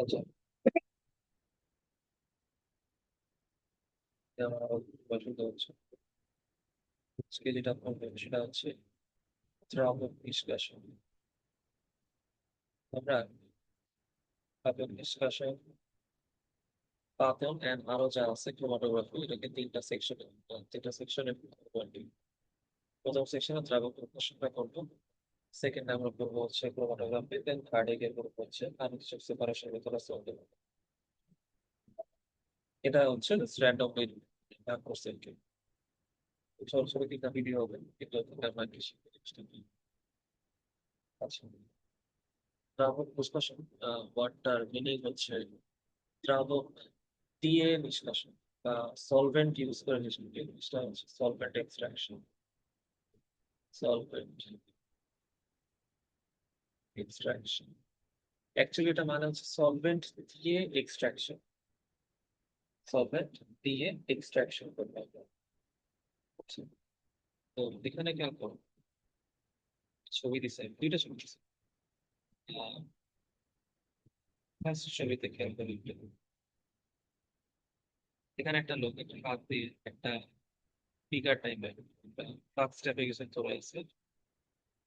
আচ্ছা, আমার পছন্দ হচ্ছে আজকে যেটা করবে সেটা হচ্ছে দ্রাবক নিষ্কাশন। আমরা দ্রাবক নিষ্কাশন, পাতন এন্ড আরো যা আছে ক্রোমাটোগ্রাফি, এটাকে তিনটা সেকশনে প্রথম সেকশনে দ্রাবক নিষ্কাশনটা করবো। সেকেন্ড আমরা করবো হচ্ছে ক্রোমাটোগ্রাফি, দেন থার্ড এর করবো হচ্ছে আনস্ট্রাকচার সেপারেশন মেথড সলভ। এটা হচ্ছে র্যান্ডমলি ভাগ করছে আর কি। ছোট ছোট তিনটা ভিডিও হবে, কিন্তু আমরা কি শিখবো জিনিসটা কি। আচ্ছা, দ্রাবক নিষ্কাশন ওয়ার্ডটার মিনিং হচ্ছে দ্রাবক দিয়ে নিষ্কাশন বা সলভেন্ট ইউজ করে নিষ্কাশন। জিনিসটা হচ্ছে solvent extraction. Solvent extraction actually এটা মানে হচ্ছে সলভেন্ট দিয়ে এক্সট্রাকশন। সলভেন্ট দিয়ে এক্সট্রাকশন করতে হবে। আচ্ছা, তো এখানে খেয়াল করো, ছবি দিছে, দুইটা ছবি দিছে। ফার্স্ট ছবিতে খেয়াল করি একটু। এখানে একটা লোক একটা হাত দিয়ে একটা ফিগার টাইপের ফ্লাক্স টাইপের কিছু চলে আসছে।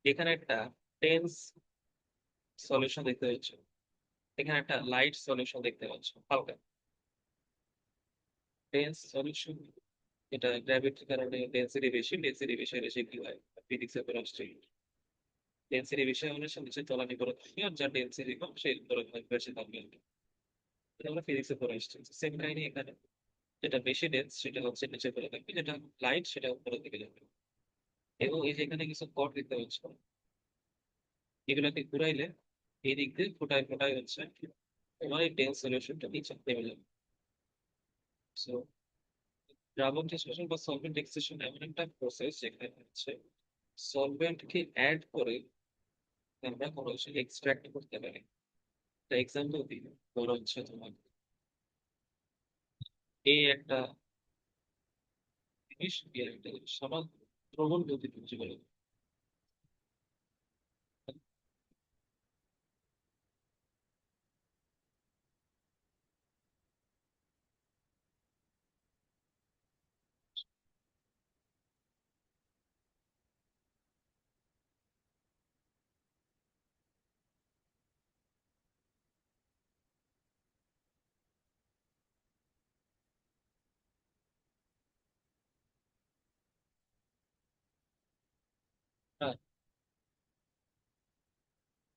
এখানে একটা টেন্স সলিউশন দেখতে পাচ্ছ, এখানে একটা লাইট সলিউশন দেখতে পাচ্ছ হালকা। টেন্স সলিউশন, এটা গ্র্যাভিটির কারণে ডেন্সিটি বেশি হলে সে কি হয়, ফিজিক্সের পর আসছে। ডেন্সিটি বেশি হলে সে নিচে তলানি করে থাকবে, আর যার ডেন্সিটি কম সে উপরে থাকবে, সে থাকবে। এটা আমরা ফিজিক্সের পর আসছে, সেম কাহিনী এখানে। যেটা বেশি ডেন্স সেটা হচ্ছে নিচে পড়ে থাকবে, যেটা লাইট সেটা উপরের দিকে যাবে। এবং এই যে এখানে কিছু কট দেখতে পাচ্ছ, এগুলাকে ঘুরাইলে এই দিক দিয়ে ফোটায় ফোটায় হচ্ছে তোমার এই টেন্স সলিউশনটা নিচে নেমে যাবে। সো দ্রাবক ডিসোসিয়েশন বা সলভেন্ট এক্সট্রাকশন এমন একটা প্রসেস যেখানে হচ্ছে সলভেন্ট কে অ্যাড করে আমরা কোনো কিছু এক্সট্রাক্ট করতে পারি। একটা এক্সাম্পল দিই, ধরো হচ্ছে তোমার এই একটা জিনিস, বি আর একটা জিনিস সমান দ্রবণ গতিতে জীবনে। হ্যাঁ,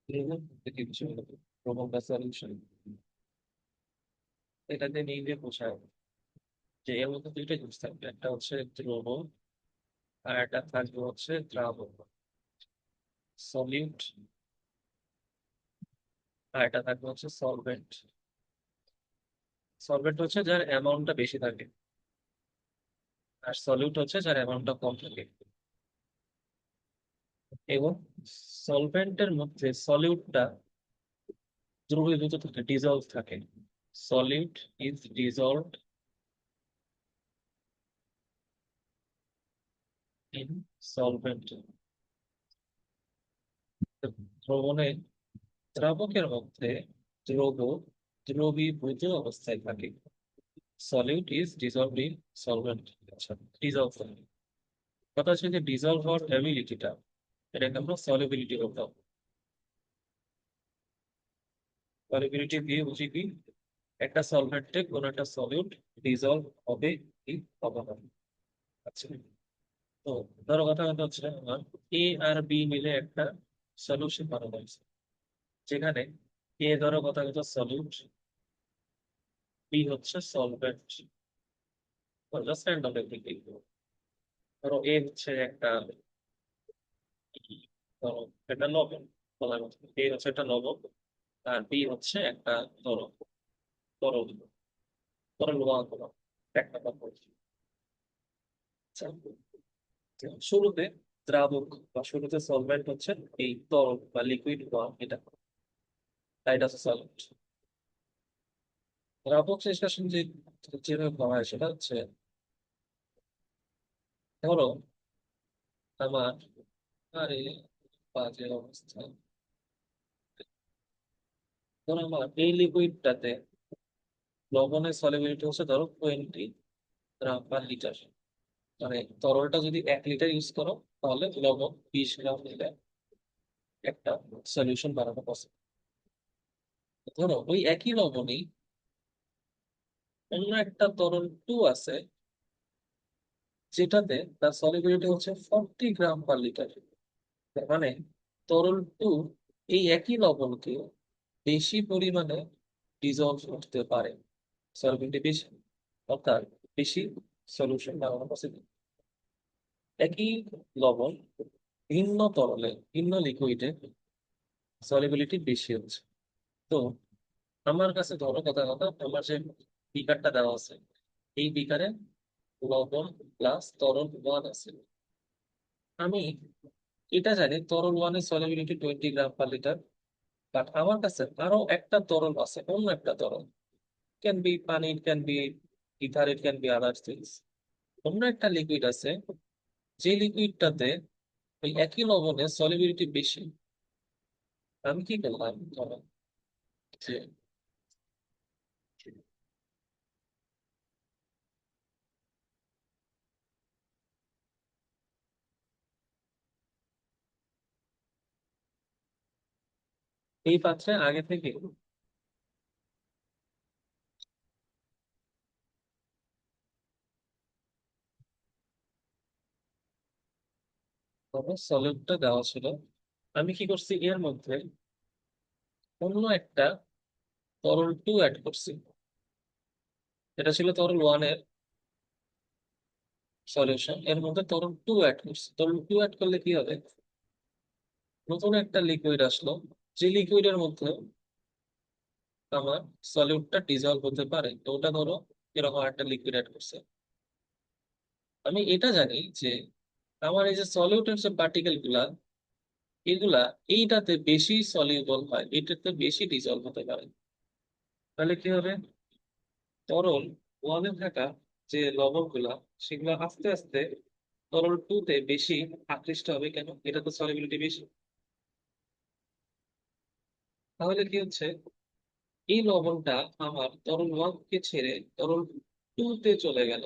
দ্রবণ গতিতে জীবনে দ্রবণ বা সলিউশন, এটাতে নিয়ে যে বোঝায় যে এর মধ্যে দুইটা জিনিস থাকবে, একটা হচ্ছে দ্রবণ আর একটা থাকবে হচ্ছে দ্রাবক, সলিউট, আর এটা থাকবে হচ্ছে সলভেন্ট। সলভেন্ট হচ্ছে যার অ্যামাউন্টটা বেশি থাকে, আর সলিউট হচ্ছে যার অ্যামাউন্টটা কম থাকে। এবং সলভেন্টের মধ্যে সলিউটটা দ্রবীভূত থাকে, ডিজলভ থাকে। Solute is dissolved in solvent. দ্রবণে, দ্রাবকের মধ্যে দ্রব দ্রবীভূত অবস্থায় থাকে। Solute is dissolved in solvent. আচ্ছা, ডিজলভ থাকে, কথা হচ্ছে যে ডিজলভ হওয়ার অ্যাবিলিটিটা, এটাকে আমরা সলিবিলিটি বলতাম। সলিবিলিটি দিয়ে বুঝি কি, একটা সলভেন্টে কোন একটা সলিউট ডিজলভ হবে কি হবে না। আচ্ছা, তো ধরো কথা কথা হচ্ছে আমার এ আর বি মিলে একটা সলিউশন বানানো হয়েছে, যেখানে এ ধরো কথা কথা সলিউট, বি হচ্ছে সলভেন্ট। জাস্ট র্যান্ডম দেখি, ধরো এ হচ্ছে একটা ধরো একটা লবণ, বলার মতো এ হচ্ছে একটা লবণ, আর বি হচ্ছে একটা ধরো তরল, তরল লোহা কোনো একটা কথা বলছি। আচ্ছা, শুরুতে দ্রাবক বা শুরুতে সলভেন্ট হচ্ছে এই তরল বা লিকুইড বা এটা, তাই এটা হচ্ছে সলভেন্ট। দ্রাবক নিষ্কাশন যে যেভাবে করা হয় সেটা হচ্ছে, ধরো আমার, আরে বাজে অবস্থা, ধরো আমার এই লিকুইডটাতে লবণের সলিবিলিটি হচ্ছে ধরো 20 গ্রাম/লিটার। মানে তরলটা যদি 1 লিটার ইউজ করো, তাহলে লবণ 20 গ্রাম নিলে একটা সলিউশন বানানো পসিবল। ধরো ওই একই লবণই অন্য একটা তরল 2 আছে, যেটাতে তার সলিবিলিটি হচ্ছে 40 গ্রাম/লিটার। মানে তরল 2 এই একই লবণকে বেশি পরিমাণে ডিজলভ করতে পারে, সলিবিলিটি বেশি, অর্থাৎ বেশি সলিউশন বানানো পসিবল। একই লবণ ভিন্ন তরলে, ভিন্ন লিকুইডে সলিবিলিটি বেশি হচ্ছে। তো আমার কাছে ধরো কথা কথা আমার যে বিকারটা দেওয়া আছে, এই বিকারে লবণ প্লাস তরল 1 আছে। আমি এটা জানি তরল 1 এর সলিবিলিটি 20 গ্রাম/লিটার। বাট আমার কাছে আরো একটা তরল আছে, অন্য একটা তরল, ক্যান বি পানি, ইট can be ether, it can B other things. অন্য একটা লিকুইড আছে, যে লিকুইডটাতে ওই একই লবণের সলিবিলিটি বেশি। আমি কি করলাম, ধরো যে এই পাত্রে আগে থেকে সলিডটা দেওয়া ছিল, আমি কি করছি এর মধ্যে অন্য একটা তরল 2 অ্যাড করছি। এটা ছিল তরল 1 এর সলিউশন, এর মধ্যে তরল 2 অ্যাড করছি। তরল 2 অ্যাড করলে কি হবে, নতুন একটা লিকুইড আসলো, যে লিকুইডের মধ্যে আমার সলিউটটা ডিজলভ হতে পারে। তো ওটা ধরো এরকম একটা লিকুইড অ্যাড করছে। আমি এটা জানি যে আমার এই যে সলিউটের যে পার্টিকেল গুলা, এগুলা এইটাতে বেশি সলিউবল হয়, এটাতে বেশি ডিজলভ হতে পারে। তাহলে কি হবে, তরল 1 এ থাকা যে লবণ গুলা, সেগুলো আস্তে আস্তে তরল 2 তে বেশি আকৃষ্ট হবে। কেন? এটা তো সলিবিলিটি বেশি। তাহলে কি হচ্ছে, এই লবণটা আমার তরল 1 কে ছেড়ে তরল 2 তে চলে গেল,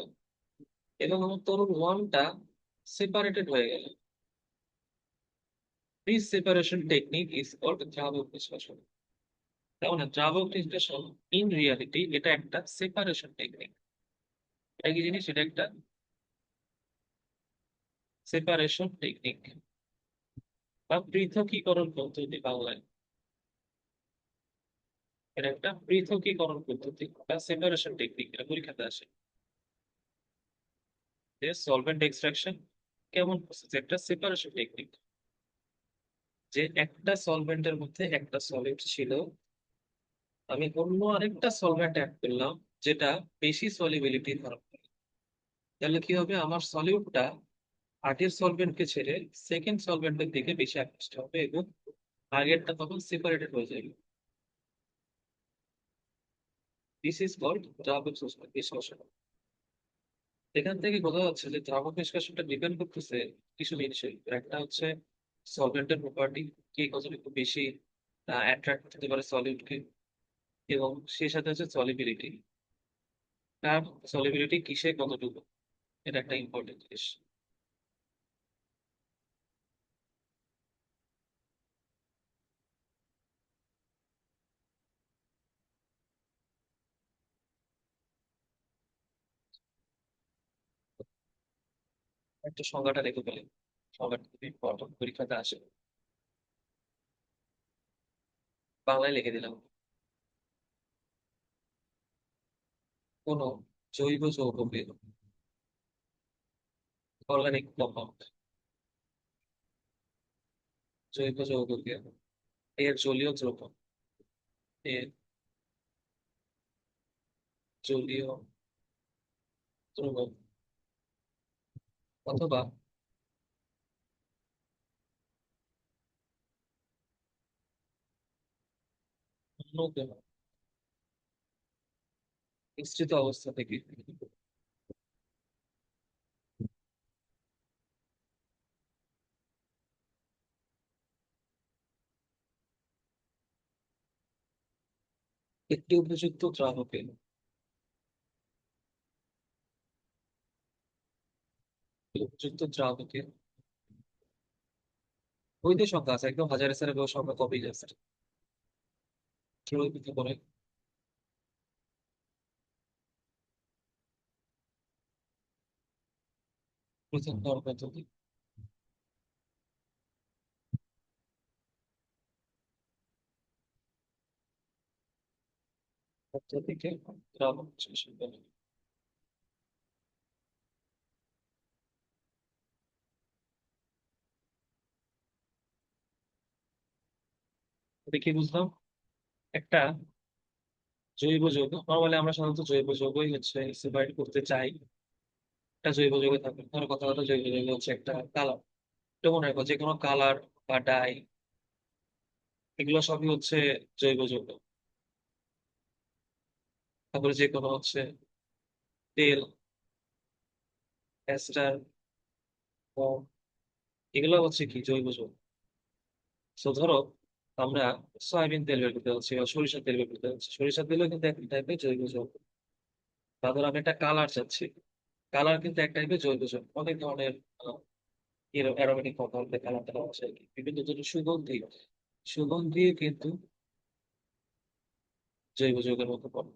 এবং আমার তরল 1টা সেপারেটেড হয়ে গেল। This separation technique is called দ্রাবক নিষ্কাশন। তার মানে দ্রাবক নিষ্কাশন ইন রিয়ালিটি এটা একটা সেপারেশন টেকনিক। এটা কি জিনিস? এটা একটা সেপারেশন টেকনিক বা পৃথকীকরণ পদ্ধতি বাংলায়। এটা একটা পৃথকীকরণ পদ্ধতি বা সেপারেশন টেকনিক, এটা পরীক্ষাতে আসে। যে সলভেন্ট এক্সট্রাকশন কেমন প্রসেস, একটা সেপারেশন টেকনিক। যে একটা সলভেন্টের মধ্যে একটা সলিড ছিল, আমি অন্য আরেকটা সলভেন্ট অ্যাড করলাম, যেটা বেশি সলিবিলিটি ধারণ করে। তাহলে কি হবে, আমার সলিউটটা আগের সলভেন্টকে ছেড়ে সেকেন্ড সলভেন্টের দিকে বেশি আকৃষ্ট হবে, এবং আগেরটা তখন সেপারেটেড হয়ে যাবে। দিস ইজ কল্ড দ্রাবক নিষ্কাশন। এখান থেকে বোঝা যাচ্ছে যে দ্রাবক নিষ্কাশনটা ডিপেন্ড করতেছে কিছু জিনিসের উপর। একটা হচ্ছে সলভেন্টের প্রপার্টি, কে কতটুকু বেশি অ্যাট্রাক্ট করতে পারে সলিউটকে, এবং সেই সাথে হচ্ছে সলিবিলিটি, তার সলিবিলিটি কিসে কতটুকু, এটা একটা ইম্পর্টেন্ট জিনিস। একটা সংজ্ঞাটা রেখে ফেলে, সংজ্ঞাটা খুবই ইম্পর্টেন্ট, পরীক্ষাতে আসে। বাংলায় লিখে দিলাম, কোন জৈব যৌগকে, অর্গানিক কম্পাউন্ড, জৈব যৌগকে এর জলীয় দ্রবণ, এর জলীয় দ্রবণ অথবা অন্য কোনো মিশ্রিত অবস্থা থেকে একটি উপযুক্ত দ্রাবকে উপযুক্ত দ্রাবকে ওই যে সংখ্যা আছে একদম হাজারের স্যারের সংখ্যা কপি আছে কিভাবে কি করে পৃথক করার পদ্ধতি পদ্ধতিকে দ্রাবক বিশ্লেষণ বলে। এটা কি বুঝলাম? একটা জৈব যৌগ, নর্মালি আমরা সাধারণত জৈব যৌগই হচ্ছে সেপারেট করতে চাই। একটা জৈব যৌগ থাকবে, ধরো কথা কথা জৈব যৌগ হচ্ছে একটা কালার। এটা মনে রাখো, যে কোনো কালার বা ডাই এগুলো সবই হচ্ছে জৈব যৌগ। তারপরে যে কোনো হচ্ছে তেল, এস্টার, ফোম, এগুলো হচ্ছে কি জৈব যৌগ। তো ধরো আমরা সয়াবিন তেল বের করতে হচ্ছে বা সরিষার তেল বের করতে হচ্ছে, সরিষার তেলও কিন্তু এক টাইপের জৈব যৌগ। বা ধরো আমি একটা কালার চাচ্ছি, কালার কিন্তু এক টাইপের জৈব যৌগ। অনেক ধরনের অ্যারোমেটিক কম্পাউন্ডে কালার দেওয়া হচ্ছে আর কি। বিভিন্ন ধরনের সুগন্ধি, সুগন্ধি কিন্তু জৈব যৌগের মধ্যে পড়ে।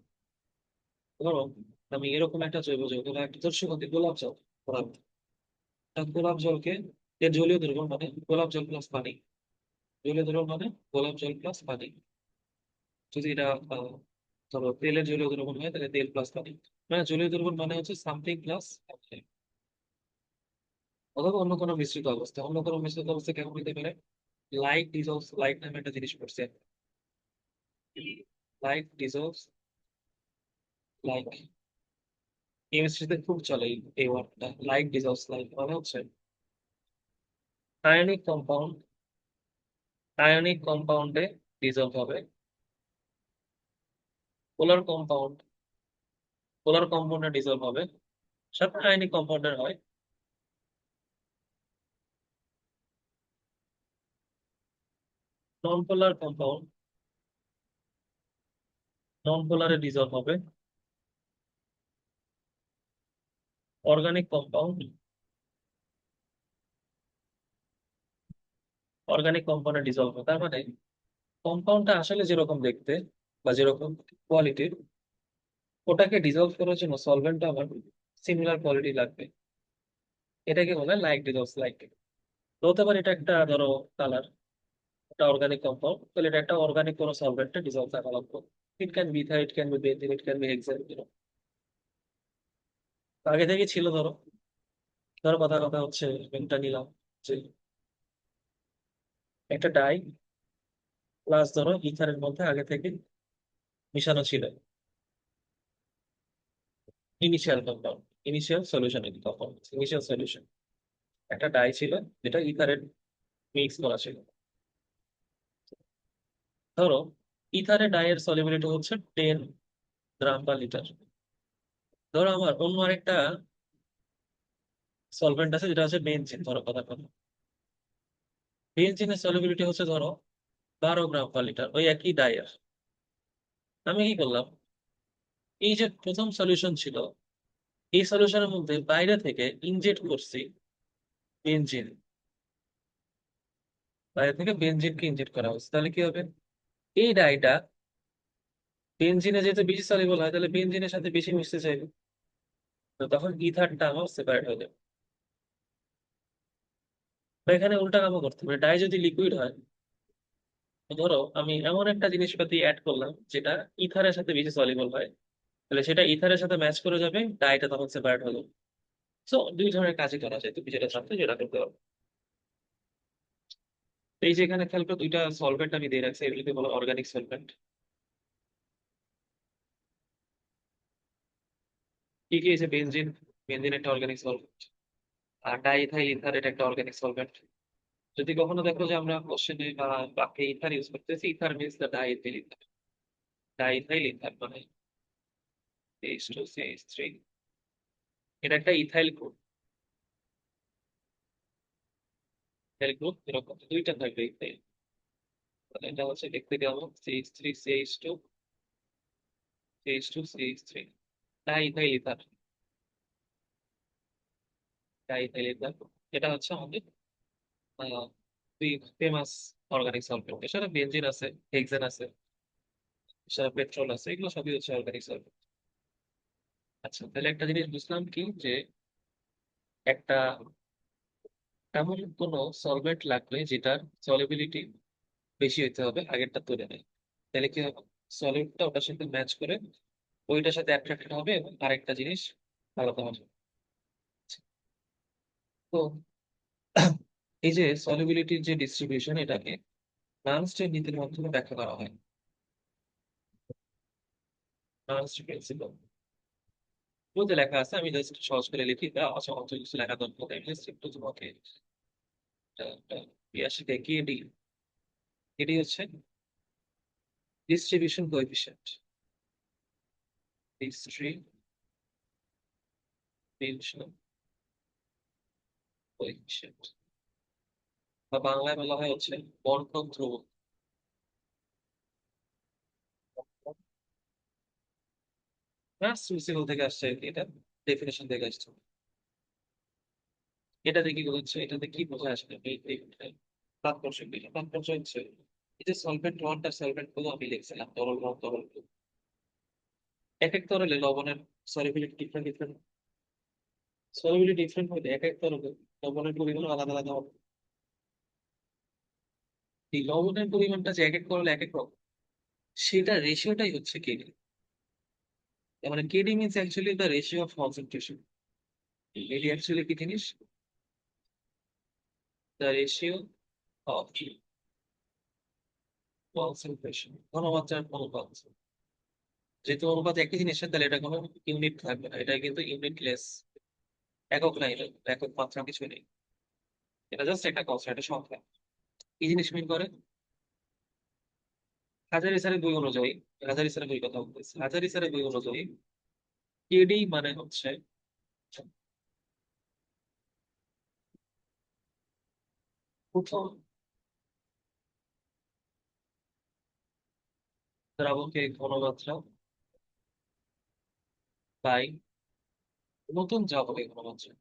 ধরো আমি এরকম একটা জৈব যৌগ বা একটা ধর সুগন্ধি গোলাপ জল, গোলাপ গোলাপ জলকে, এর জলীয় দ্রবণ মানে গোলাপ জল প্লাস পানি, জলীয় দ্রবণ মানে গোলাপ জল প্লাস পানি। যদি এটা ধরো তেলের জলীয় দ্রবণ হয় তাহলে তেল প্লাস পানি, মানে জলীয় দ্রবণ মানে হচ্ছে সামথিং প্লাস, অথবা অন্য কোনো মিশ্রিত অবস্থা। অন্য কোনো মিশ্রিত অবস্থা কেমন হতে পারে? লাইক ডিজলভস লাইক নামে একটা জিনিস পড়ছে, লাইক ডিজলভস লাইক। কেমিস্ট্রিতে খুব চলে এই ওয়ার্ডটা, লাইক ডিজলভস লাইক মানে হচ্ছে আয়নিক কম্পাউন্ড, আয়নিক কম্পাউন্ডে ডিজলভ হবে। পোলার কম্পাউন্ড, পোলার কম্পাউন্ডে ডিজলভ হবে। সব আয়নিক কম্পাউন্ডের হয়। নন পোলার কম্পাউন্ড, নন পোলারে ডিজলভ হবে। অর্গানিক কম্পাউন্ড, অর্গানিক কম্পাউন্ডে ডিজলভ হবে। তার মানে কম্পাউন্ডটা আসলে যেরকম দেখতে বা যেরকম কোয়ালিটির, ওটাকে ডিজলভ করার জন্য সলভেন্টটা আমার সিমিলার কোয়ালিটি লাগবে। এটাকে বলে লাইক ডিজলভস লাইক। তো হতে পারে এটা একটা ধরো কালার, একটা অর্গানিক কম্পাউন্ড, তাহলে এটা একটা অর্গানিক কোনো সলভেন্টে ডিজলভ থাকা লাগবে। It can be ether, it can be benzene, it can be hexane. আগে থেকে ছিল ধরো, ধরো কথা কথা হচ্ছে একটা নিলাম যে একটা ডাই প্লাস ধরো ইথারের মধ্যে আগে থেকে মিশানো ছিল initial compound, initial solution, compound initial solution. একটা ডাই ছিল যেটা ইথারের মিক্স করা ছিল। ধরো ইথারে ডাইয়ের সলিবিলিটি হচ্ছে 10 গ্রাম/লিটার। ধরো আমার অন্য আরেকটা সলভেন্ট আছে যেটা হচ্ছে বেনজিন, ধরো কথা কথা বেনজিনের সলিবিলিটি হচ্ছে ধরো 12 গ্রাম/লিটার ওই একই ডাইয়ের। আমি কি করলাম, এই যে প্রথম সলিউশন ছিল, এই সলিউশনের মধ্যে বাইরে থেকে ইনজেক্ট করছি বেনজিন, বাইরে থেকে বেনজিনকে ইনজেক্ট করা হচ্ছে। তাহলে কি হবে, এই ডাইটা বেনজিনে যেহেতু বেশি সলিবল হয় তাহলে বেনজিনের সাথে বেশি মিশতে চাইবে। তো তখন ইথারটা আমার সেপারেট হয়ে যাবে। বা এখানে উল্টা কামও করতে পারে, ডাই যদি লিকুইড হয়, তো ধরো আমি এমন একটা জিনিসপাতি অ্যাড করলাম যেটা ইথারের সাথে বেশি সলিবল হয়, তাহলে সেটা ইথারের সাথে ম্যাচ করে যাবে, ডাইটা তখন সেপারেট হলো। সো দুই ধরনের কাজই করা যায়, তুমি যেটা চাচ্ছ যেটা করতে পারো। তো এই যে এখানে খেয়াল করো, দুইটা সলভেন্ট আমি দিয়ে রাখছি, এগুলিকে বলো অর্গানিক সলভেন্ট। কি কি আছে? বেনজিন, বেনজিন একটা অর্গানিক সলভেন্ট। আর ডাইইথাইল ইথার, এটা একটা অর্গানিক সলভেন্ট। যদি কখনো দেখো যে আমরা কোশ্চেনে বা বাক্যে ইথার ইউজ করতেছি, ether means the diethyl ether, diethyl ether মানে H2CH3, এটা একটা ইথাইল গ্রুপ। ইথাইল গ্রুপ এরকম দুইটা থাকবে ইথাইল। তাহলে এটা হচ্ছে দেখতে কেমন, CH3CH2, CH2CH3 diethyl ether. Diethyl ether এটা হচ্ছে আমাদের ফেমাস অর্গানিক সলভেন্ট। এছাড়া বেনজিন আছে, হেক্সেন আছে, এছাড়া পেট্রোল আছে, এগুলো সবই হচ্ছে অর্গানিক সলভেন্ট। আচ্ছা, তাহলে একটা জিনিস বুঝলাম কি, যে একটা এমন কোন সলভেন্ট লাগবে যেটার সলিবিলিটি বেশি হইতে হবে আগেরটা তুলনায়। তাহলে কি হবে, সলিডটা ওটার সাথে ম্যাচ করে ওইটার সাথে অ্যাট্রাক্টেড হবে এবং আরেকটা জিনিস আলাদা হবে। তো এই যে সলিবিলিটির যে ডিস্ট্রিবিউশন, এটাকে নার্নস্টের নীতির মাধ্যমে ব্যাখ্যা করা হয়। নার্নস্ট প্রিন্সিপাল বলতে লেখা আছে, আমি জাস্ট সহজ করে লিখি, তা আচ্ছা অত কিছু লেখা দরকার নেই, আমি জাস্ট একটু তোমাকে শিখাই। কেডি, কেডি হচ্ছে ডিস্ট্রিবিউশন কোএফিসিয়েন্ট। ডিস্ট্রিবিউশন কোএফিসিয়েন্ট, বা বাংলায় বলা হয় হচ্ছে বন্টন ধ্রুবক। ক্লাস প্রিন্সিপাল থেকে আসছে আর কি, এটা ডেফিনেশন থেকে আসছে। এটাতে কি বলছে, এটাতে কি বোঝা আসলে তাৎপর্য কি? তাৎপর্য হচ্ছে এই যে সলভেন্ট ওয়ানটা, সলভেন্ট গুলো আমি লিখছিলাম তরল ওয়ান, তরল টু, এক এক তরলে লবণের solubility different different, solubility different হলে এক এক তরলে লবণের পরিমাণ আলাদা আলাদা হবে। এই লবণের পরিমাণটা যে এক এক তরলে এক এক রকম, সেটা রেশিওটাই হচ্ছে কেডি। মানে KD means actually the ratio of concentration. এটি অ্যাকচুয়ালি কি জিনিস? দ্য রেশিও অফ কনসেন্ট্রেশন, ঘনমাত্রার অনুপাত। যেহেতু অনুপাত একই জিনিসের, তাহলে এটা কোনো ইউনিট থাকবে না, এটা কিন্তু ইউনিটলেস, একক নাই, এটা একক মাত্রা কিছু নেই, এটা জাস্ট একটা কনস্ট্যান্ট, একটা সংখ্যা। এই জিনিস মিন করে হাজারি স্যারের বই অনুযায়ী, হাজারি স্যারের বই কথা বলতেছি, হাজারি স্যারের বই অনুযায়ী কেডি মানে হচ্ছে প্রথম দ্রাবকের ঘনমাত্রা বাই নতুন দ্রাবকের ঘনমাত্রা,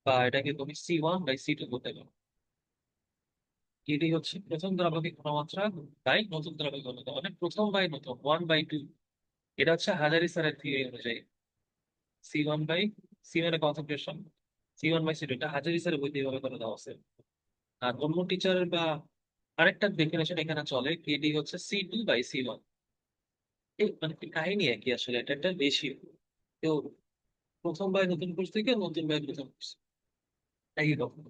বা এটাকে তুমি C1/C2 বলতে পারো। কেডি হচ্ছে প্রথম দ্রাবকের ঘনমাত্রা বাই নতুন দ্রাবকের ঘনমাত্রা, মানে প্রথম বাই নতুন, 1/2। এটা হচ্ছে হাজারি স্যারের থিওরি অনুযায়ী। C1/C মানে কনসেন্ট্রেশন, C1/C2 এটা হাজারি স্যারের বইতে এইভাবে করে দেওয়া আছে। আর অন্য টিচার বা আরেকটা ডেফিনেশন এখানে চলে, কেডি হচ্ছে C2/C1। এই মানে কি কাহিনী একই আসলে, এটা একটা রেশিও। কেউ প্রথম বাই নতুন কোর্স থেকে নতুন বাই প্রথম কোর্স, একই রকম।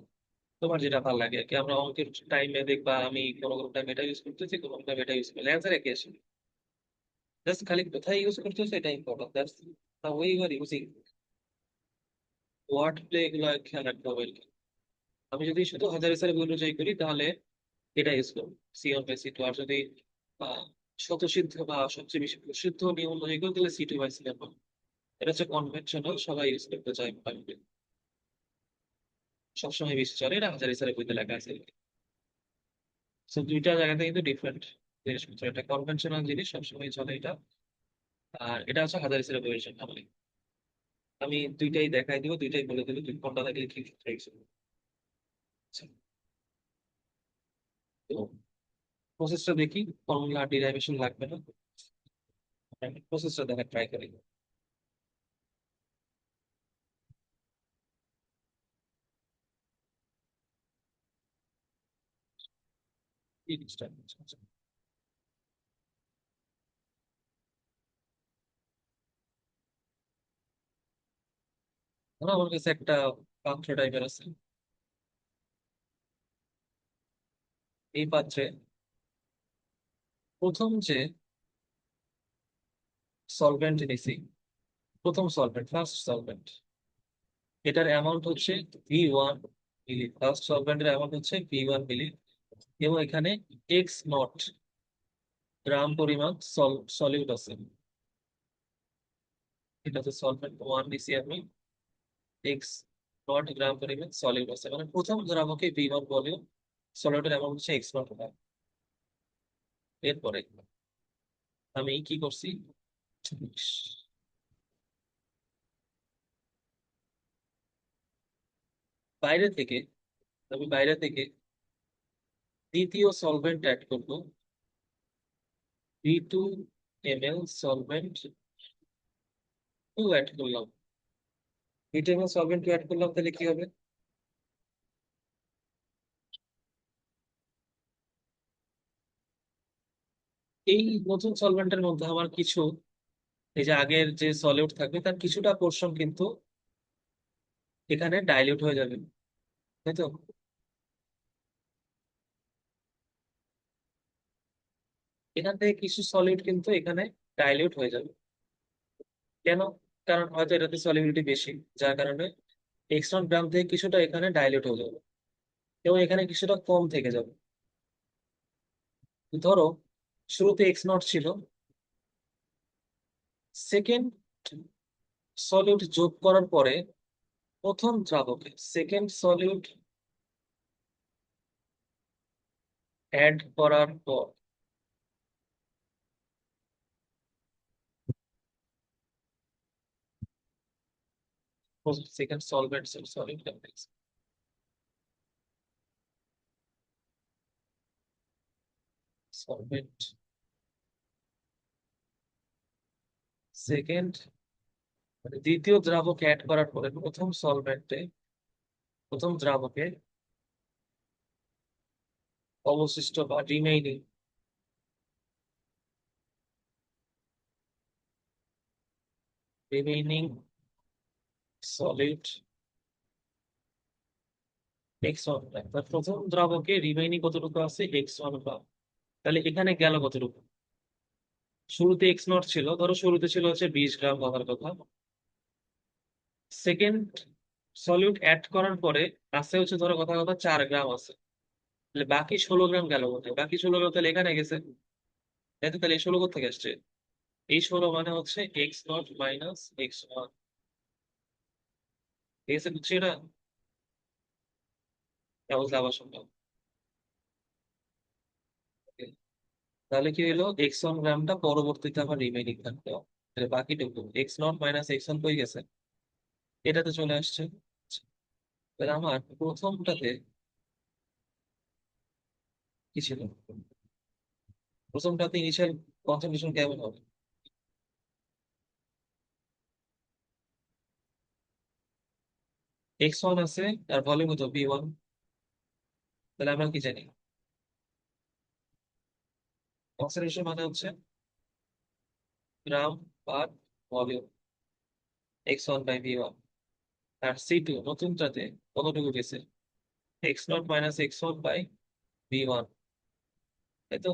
তোমার যেটা ভালো লাগে আর কি, আমরা অঙ্কের টাইমে দেখবা আমি কোনো কোনো টাইম এটা ইউজ করতেছি, কোনো টাইম এটা ইউজ করলে অ্যান্সার একই আসে। জাস্ট খালি কোথায় ইউজ করতেছে এটা important, that's the way you are using word play, এগুলো খেয়াল রাখতে হবে আর কি। আমি যদি শুধু হাজার স্যারের বই অনুযায়ী করি তাহলে এটা ইউজ করবো, C1/C2। আর যদি আহ, স্বতঃসিদ্ধ বা সবচেয়ে বেশি প্রসিদ্ধ নিয়ম অনুযায়ী করি তাহলে C2/C1। এটা হচ্ছে কনভেনশনাল, সবাই ইউজ করতে চায় মোটামুটি, সবসময় বেশি চলে, এটা হাজার স্যারের বইতে লেখা আছে। তো দুইটা জায়গাতে কিন্তু ডিফারেন্ট জিনিসপত্র, এটা কনভেনশনাল জিনিস সবসময় চলে এটা, আর এটা হচ্ছে হাজার স্যারের বইয়ের জন্য। আমি দুইটাই দেখাই দিব, দুইটাই বলে দেবো, তুমি কোনটা দেখলে কি শিখতে। তো প্রসেসটা দেখি, ফর্মুলা ডিরাইভেশন লাগবে না, প্রসেসটা দেখা ট্রাই করি। এই জিনিসটা আমার কাছে একটা পাত্র টাইপের আছে। এই পাত্রে প্রথম যে সলভেন্ট নিছি, প্রথম সলভেন্ট, ফার্স্ট সলভেন্ট, এটার অ্যামাউন্ট হচ্ছে V1 মিলি। ফার্স্ট সলভেন্টের অ্যামাউন্ট হচ্ছে V1 মিলি, এবং এখানে X0 গ্রাম পরিমাণ সলিউট আছে। এটা হচ্ছে সলভেন্ট 1 নিছি আমি, X0 গ্রাম পরিমাণ সলিউট আছে, মানে প্রথম দ্রাবকে V1 ভলিউম, সলিউটের অ্যামাউন্ট হচ্ছে X0 গ্রাম। এরপরে আমি কি করছি, বাইরে থেকে আমি বাইরে থেকে দ্বিতীয় সলভেন্ট অ্যাড করবো, 2 ml সলভেন্ট টু অ্যাড করলাম। 2 ml সলভেন্ট টু অ্যাড করলাম, তাহলে কি হবে? এই নতুন সলভেন্টের মধ্যে আমার কিছু, এই যে আগের যে সলিউট থাকবে তার কিছুটা পোর্শন কিন্তু এখানে ডাইলিউট হয়ে যাবে, তাই তো? এখান থেকে কিছু সলিউট কিন্তু এখানে ডাইলিউট হয়ে যাবে। কেন? কারণ হয়তো এটাতে সলিবিলিটি বেশি, যার কারণে এক্সট্রা গ্রাম থেকে কিছুটা এখানে ডাইলিউট হয়ে যাবে এবং এখানে কিছুটা কম থেকে যাবে। ধরো শুরুতে এক্স নট ছিল, সেকেন্ড সলিউট যোগ করার পরে প্রথম দ্রাবকে সেকেন্ড সলিউট অ্যাড করার পর second solvent solute solvent second, মানে দ্বিতীয় দ্রাবক অ্যাড করার পরে প্রথম দ্রাবকে অবশিষ্ট বা রিমেইনিং সলিড x1 গ্রাম। প্রথম দ্রাবকে রিমেইনিং কতটুকু আছে, x1 গ্রাম। তাহলে এখানে গেল কতটুকু? শুরুতে এক্স নট ছিল, ধরো শুরুতে ছিল হচ্ছে 20 গ্রাম হওয়ার কথা, সেকেন্ড সলিউট অ্যাড করার পরে আছে হচ্ছে ধরো কথা কথা 4 গ্রাম আছে। তাহলে বাকি 16 গ্রাম গেল কোথায়? বাকি 16 গ্রাম তাহলে এখানে গেছে, তাই তো? তাহলে এই 16 থেকে আসছে, এই 16 মানে হচ্ছে x0 - x1। ঠিক আছে, বুঝছি এটা? বুঝলে আবার সম্ভব। তাহলে কি হলো, x1 গ্রামটা পরবর্তীতে আবার রিমেইনিং থাকতে হবে। তাহলে বাকিটুকু x0 - x1 কই গেছে? এটাতে চলে আসছে। তাহলে আমার প্রথমটাতে কি ছিল? প্রথমটাতে ইনিশিয়াল কনসেন্ট্রেশন কেমন হবে? x1 আছে, আর ভলিউম কত, v1। তাহলে আমরা কি জানি, কনসেন্ট্রেশন মানে হচ্ছে গ্রাম পার ভলিউম, x1/v1। আর সি টু নতুনটাতে কতটুকু গেছে, x0 - x1/v1, তাই তো?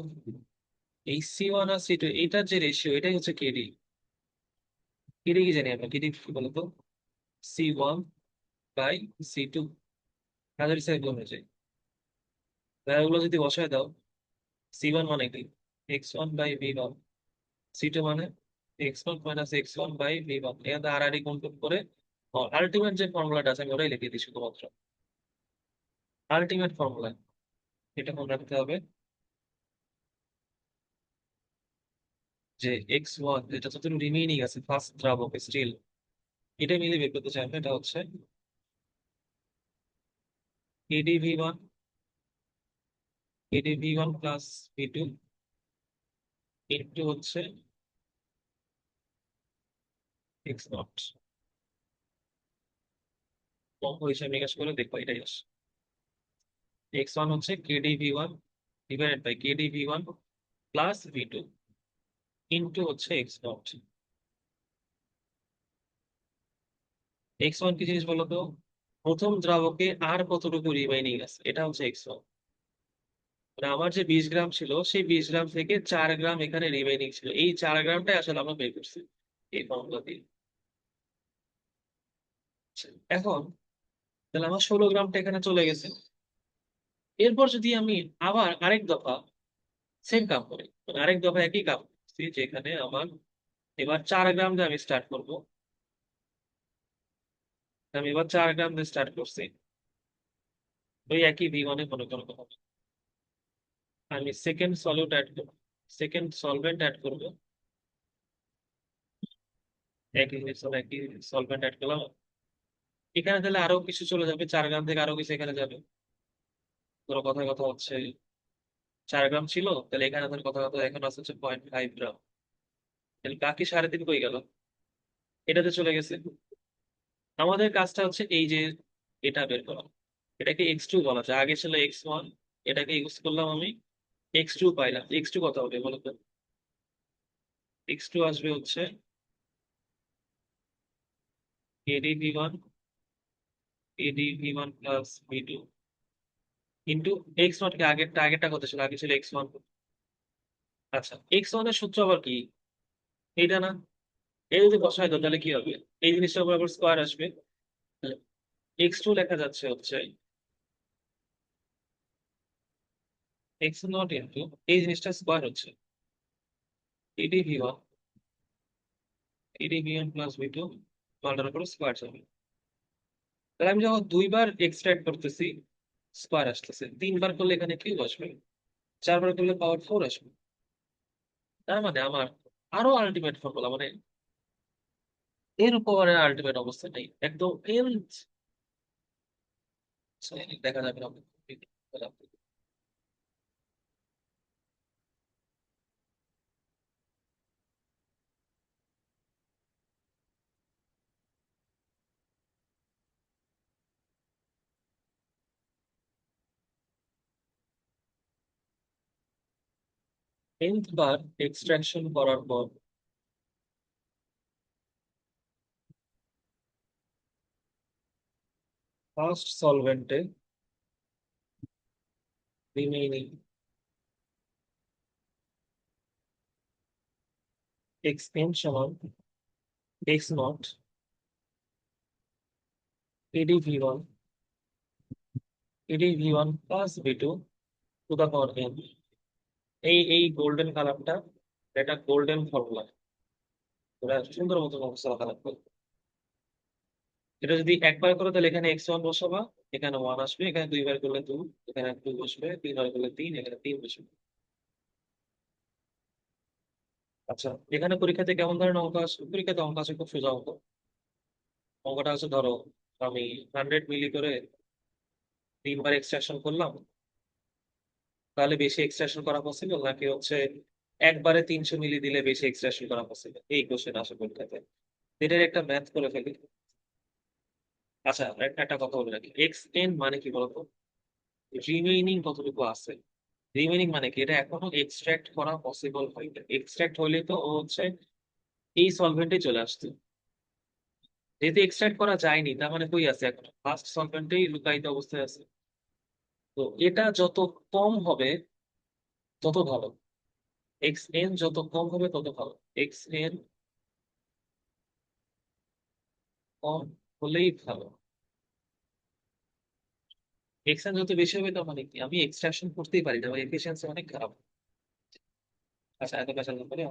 এই সি1 আর সি টু এইটার যে রেশিও, এটাই হচ্ছে কেডি। কেডি কি জানি আমরা, কেডি কি বলতো? c1/c2, হাজার সাইকেল অনুযায়ী। ভ্যালুগুলো যদি বসায় দাও, সি1 মানে কি, x1/v1, সি টু মানে x0 - x1/v1, এখানে আর আর গুণ করে আলটিমেট যে ফর্মুলাটা আছে আমি ওটাই লিখে দিই শুধুমাত্র। আলটিমেট ফর্মুলা এটা মনে রাখতে হবে যে x1 যেটা যতটুকু রিমেইনিং আছে ফার্স্ট দ্রাবক স্টিল, এটা মিলে বের করতে চাই আমরা। এটা হচ্ছে kdv1 kdv1 plus v2 into হচ্ছে x0। অঙ্ক হিসাবে নিকাশ করে দেখবো এটাই আসে। x1 হচ্ছে kdv1 divided by kdv1 plus v2 into হচ্ছে x0। x1 কি জিনিস বলতো? প্রথম দ্রাবকে আর কতটুকু রিমাইনিং আছে, এটা হচ্ছে x1। মানে আমার যে 20 গ্রাম ছিল, সেই 20 গ্রাম থেকে 4 গ্রাম এখানে রিমাইনিং ছিল, এই 4 গ্রামটাই আসলে আমরা বের করছি এই ফর্মুলা দিয়ে। এখন তাহলে আমার 16 গ্রামটা এখানে চলে গেছে। এরপর যদি আমি আবার আরেক দফা সেম কাম করি, মানে আরেক দফা একই কাম করছি, যেখানে আমার এবার 4 গ্রাম দিয়ে আমি স্টার্ট করবো। আমি এবার 4 গ্রাম দিয়ে স্টার্ট করছি, ওই একই V1 মনে করো কথা। আমি সেকেন্ড সলিউট অ্যাড করবো, সেকেন্ড সলভেন্ট অ্যাড করবো, একই জিনিস একই সলভেন্ট অ্যাড করলাম। এখানে তাহলে আরো কিছু চলে যাবে, 4 গ্রাম থেকে আরো কিছু এখানে যাবে। ধরো কথায় কথা হচ্ছে 4 গ্রাম ছিল, তাহলে এখানে ধর কথা কথা এখন আছে হচ্ছে 0.5 গ্রাম। তাহলে বাকি 3.5 কই গেল? এটাতে চলে গেছে। আমাদের কাজটা হচ্ছে এই যে এটা বের করা। এটাকে x2 বলা যায়, আগে ছিল x1, এটাকে ইউজ করলাম আমি, x2 পাইলাম। x2 কত হবে বলো তো? x2 আসবে হচ্ছে AD V one, AD V one plus V two into X naught. কে আগেরটা, আগেরটা কত ছিল? আগে ছিল x1। আচ্ছা, x1 এর সূত্র আবার কি? এইটা না? এই যদি বসাই দাও তাহলে কি হবে? এই জিনিসটার উপর আবার স্কোয়ার আসবে। x2 লেখা যাচ্ছে হচ্ছে এক্স নট ইন্টু এই জিনিসটা স্কোয়ার হচ্ছে AD V one, AD V one plus V two মাল্টার উপর স্কোয়ার যাবে। তাহলে আমি যখন 2বার এক্সট্রাক্ট করতেছি স্কোয়ার আসতেছে, 3বার করলে এখানে কিউব আসবে, 4বার করলে পাওয়ার 4 আসবে। তার মানে আমার আরো আলটিমেট ফর্মুলা, মানে এর উপরে আলটিমেট অবস্থা নেই, একদম এর দেখা যাবে না। nth বার এক্সট্রাকশন করার পর ফার্স্ট সলভেন্টে রিমেইনিং এক্স এন সমান x not AD V one, AD V one plus V two to the power n. এই গোল্ডেন কালারটা, এটা গোল্ডেন ফর্মুলা, ওরা সুন্দর মতো মুখস্থ রাখা লাগবে। এটা যদি একবার করো তাহলে এখানে x1 বসাবা, এখানে 1 আসবে, এখানে 2বার করলে 2, এখানে 2 বসবে, 3বার করলে 3, এখানে 3 বসবে। আচ্ছা, এখানে পরীক্ষাতে কেমন ধরনের অঙ্ক আসবে? পরীক্ষাতে অঙ্ক আছে খুব সোজা অঙ্ক। অঙ্কটা আছে ধরো আমি 100 মিলি করে 3বার এক্সট্রাকশন করলাম, তাহলে বেশি এক্সট্রাকশন করা পসিবল নাকি হচ্ছে একবারে 300 মিলি দিলে বেশি এক্সট্রাকশন করা পসিবল? এই কোশ্চেন আসে পরীক্ষাতে। এটার একটা ম্যাথ করে ফেলি। আচ্ছা, একটা কথা বলে রাখি, এক্স এন মানে কি বলতো? রিমেইনিং কতটুকু আছে। রিমেইনিং মানে কি? এটা এখনো এক্সট্রাক্ট করা পসিবল হয়নি, এক্সট্রাক্ট হইলে তো ও হচ্ছে এই সলভেন্টে চলে আসতো। যেহেতু এক্সট্রাক্ট করা যায়নি, তার মানে কই আছে? এখন ফার্স্ট সলভেন্টেই লুকায়িত অবস্থায় আছে। তো এটা যত কম হবে তত ভালো, এক্স এন যত কম হবে তত ভালো। এক্স এন কম হলেই ভালো। এক্স এন যত বেশি হবে তার মানে কি? আমি এক্সট্রাকশন করতেই পারি না, আমার এফিসিয়েন্সি অনেক খারাপ। আচ্ছা, এত পেশাল করে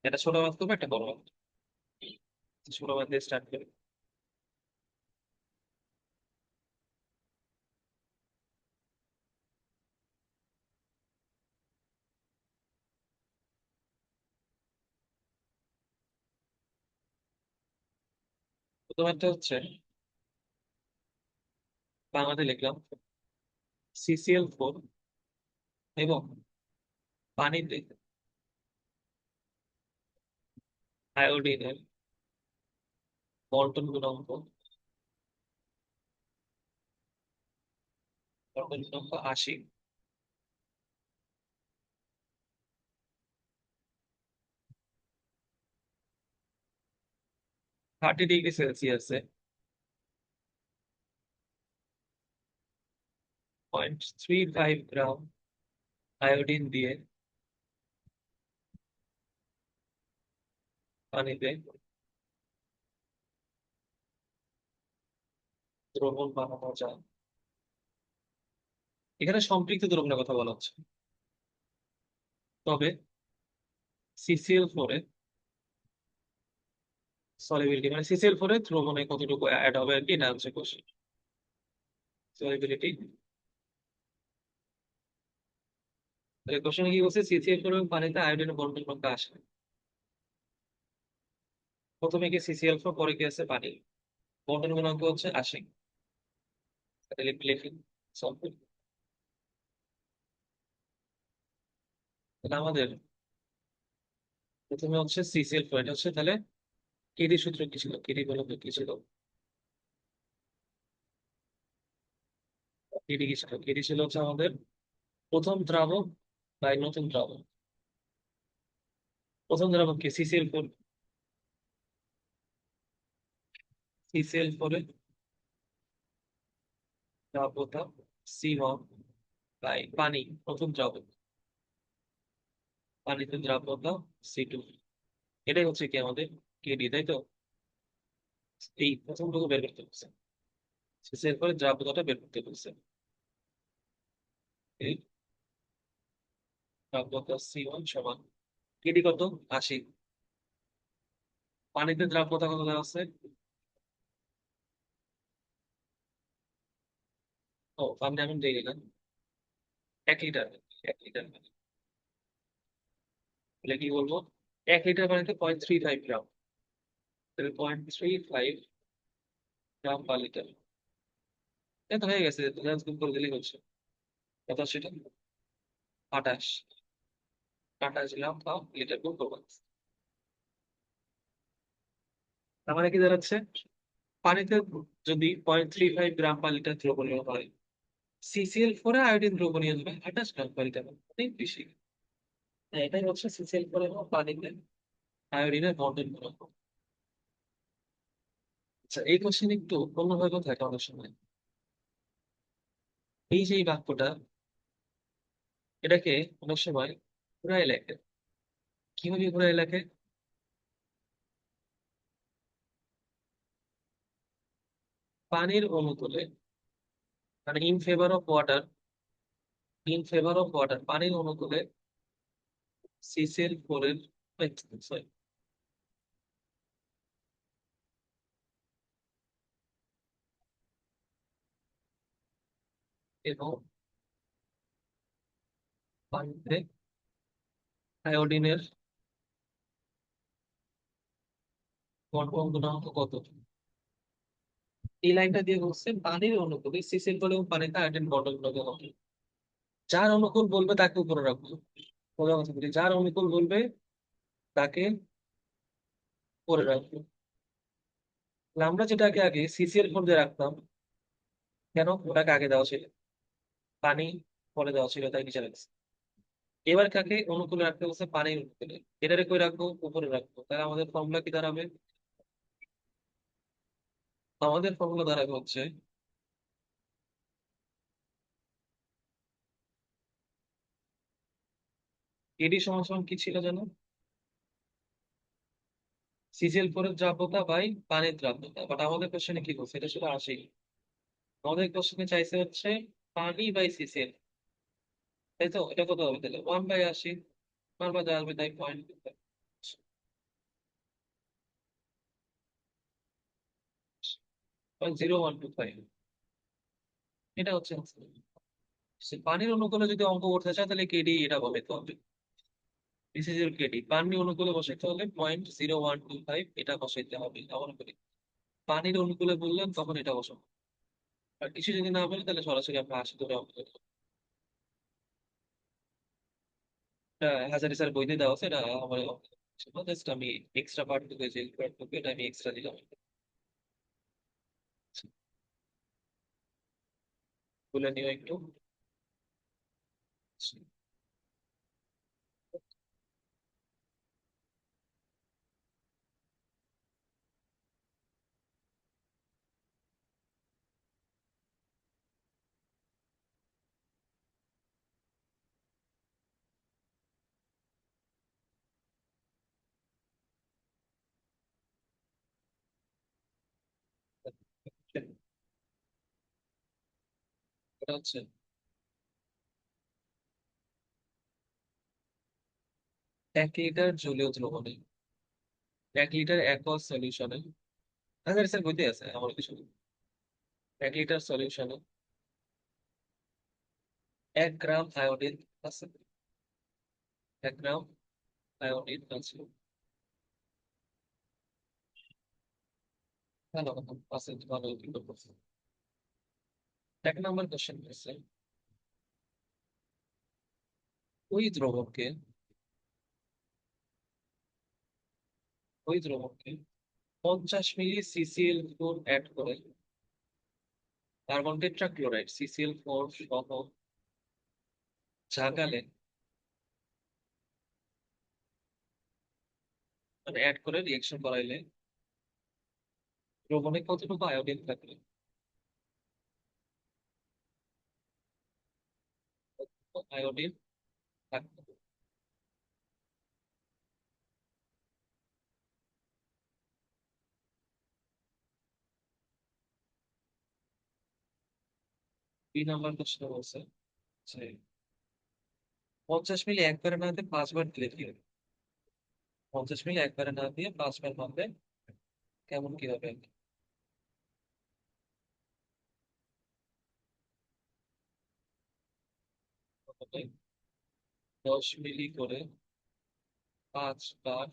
এটা ছোট মাছ করবো, একটা বড় মাছ। ছোট মাছ দিয়ে স্টার্ট করি। প্রথম একটা হচ্ছে বাংলাতে লিখলাম CCl4 এবং পানিতে আয়োডিনের বন্টন গুণাঙ্ক, বন্টন গুণাঙ্ক 80, 30°C, 0.35 গ্রাম আয়োডিন দিয়ে পানিতে দ্রবণ বানানো যায়। এখানে সম্পৃক্ত দ্রবণের কথা বলা হচ্ছে, তবে CCl4 এ সলিবিলিটি, মানে CCl4 এ দ্রবণে কতটুকু অ্যাড হবে আর কি, এটা হচ্ছে কোশ্চেন। সলিবিলিটি কোশ্চেনে কি বলছে, সিসিএল এবং পানিতে আয়োডিনের বন্টন সংখ্যা আসে। প্রথমে কি সিসিএল4, পরে কি আছে পানি, বন্টন গুণাঙ্ক হচ্ছে 80। তাহলে লিখি, সলভ করি। তাহলে আমাদের প্রথমে হচ্ছে সিসিএল4, এটা হচ্ছে তাহলে কেডি সূত্র কি ছিল, কেডি বলতে কি ছিল, কেডি কি ছিল, কেডি ছিল হচ্ছে আমাদের প্রথম দ্রাবক বাই নতুন দ্রাবক। প্রথম দ্রাবক কি সিসিএল4, সিসিএল4 এর দ্রাব্যতা C1 বাই পানি, প্রথম দ্রাবক, পানিতে দ্রাব্যতা C2। এটাই হচ্ছে কি আমাদের কেডি, তাই তো? এই প্রথমটুকু বের করতে বলছে, সিসিএল4 এর দ্রাব্যতাটা বের করতে বলছে। এই দ্রাব্যতা C1 সমান কেডি কত, 80। পানিতে দ্রাব্যতা কত দেওয়া আছে, ও পানি আমি দিয়ে দিলাম 1 লিটার, 1 লিটার পানি। তাহলে কি বলবো, 1 লিটার পানিতে 0.35 গ্রাম, তাহলে 0.35 গ্রাম পার লিটার। এটা তো হয়ে গেছে, গুণ করে দিলেই হচ্ছে কত, সেটা 28, 28 গ্রাম পার লিটার গুণ করবো। তার মানে কি দাঁড়াচ্ছে, পানিতে যদি 0.35 গ্রাম পার লিটার দ্রবণীয় হয়, সিসিএল4 এ আয়োডিন দ্রবণীয় হবে 28 গ্রাম পার লিটার, অনেক বেশি। হ্যাঁ, এটাই হচ্ছে সিসিএল4 এবং পানিতে আয়োডিনের বন্টন গুণাঙ্ক। আচ্ছা, এই কোশ্চেন একটু অন্যভাবে থাকে অনেক সময়। এই যে এই বাক্যটা, এটাকে অনেক সময় ঘুরায় লেখে। কিভাবে ঘুরায় লেখে, পানির অনুকূলে, মানে in favour of water, in favour of water, পানির অনুকূলে সিসিএল4 এর, sorry, এবং পানিতে আয়োডিনের বন্টন গুণাঙ্ক কত। এই লাইনটা দিয়ে বলছে পানির অনুকূলে সিসিএল4 এবং পানিতে আয়োডিন বন্টন গুণাঙ্ক কত। যার অনুকূল বলবে তাকে উপরে রাখবো, সোজা কথা বলি, যার অনুকূল বলবে তাকে উপরে রাখবো। তাহলে আমরা যেটাকে আগে সিসিএল4 দিয়ে রাখতাম, কেন ওটাকে আগে দেওয়া ছিল, পানি পরে দেওয়া ছিল তাই নিচে রাখছি। এবার কাকে অনুকূলে রাখতে বলছে, পানি অনুকূলে, এটারে কই রাখবো, উপরে রাখবো। তাহলে আমাদের ফর্মুলা কি দাঁড়াবে, আমাদের ফর্মুলা দাঁড়াবে হচ্ছে এডি সমান সমান কি ছিল জানো, সিসিএল4 এর দ্রাব্যতা বাই পানির দ্রাব্যতা। বাট আমাদের কোশ্চেনে কি বলছে, এটা ছিল 80। আমাদের কোশ্চেনে চাইছে হচ্ছে পানি বাই সিসিএল, তাই তো? এটা কত হবে তাহলে, 1/80, আমার মাঝে আসবে তাই 0.0125। এটা হচ্ছে answer। পানির অনুকূলে যদি অঙ্ক করতে চায় তাহলে কেডি এটা বসাইতে হবে, দিস ইজ ইউর কেডি। পানির অনুকূলে বসাইতে হলে 0.0125 এটা বসাইতে হবে, এমন করে। পানির অনুকূলে বললেন তখন এটা বসাবো। আর কিছু যদি না বলে তাহলে সরাসরি আমরা 80 ধরে অঙ্ক করবো। হাজারি স্যার বইতে দেওয়া আছে, এটা আমার জাস্ট আমি এক্সট্রা পার্ট টুকু, যে পার্ট টুকু এটা আমি এক্সট্রা দিলাম, বলে নিও একটু। এটা হচ্ছে 1 লিটার জলীয় দ্রবণে, 1 লিটার অ্যাকোয়াস সলিউশনে, হাজারি স্যার বইতে আছে আমার কিছু, 1 লিটার সলিউশনে 1 গ্রাম আয়োডিন আছে। 1 গ্রাম আয়োডিন আছে। ভালো কথা, পার্সেন্ট ভালো কিন্তু করছে। 1 নম্বর কোশ্চেন করছে, ওই দ্রবকে ওই দ্রবকে 50 মিলি CCl4 অ্যাড করে কার্বন টেট্রাক্লোরাইড CCl4 সহ ঝাঁকালে, মানে অ্যাড করে রিয়েকশন করাইলে দ্রবণে কতটুকু আয়োডিন থাকবে? আয়োডিন থাকবে। 2 নম্বর কোশ্চেন বলছে যে 50 মিলি একবারে না দিয়ে 5 বার দিলে কি হবে? 50 মিলি একবারে না দিয়ে 5 বার মারলে কেমন কি হবে? হবে 10 মিলি করে 5 বার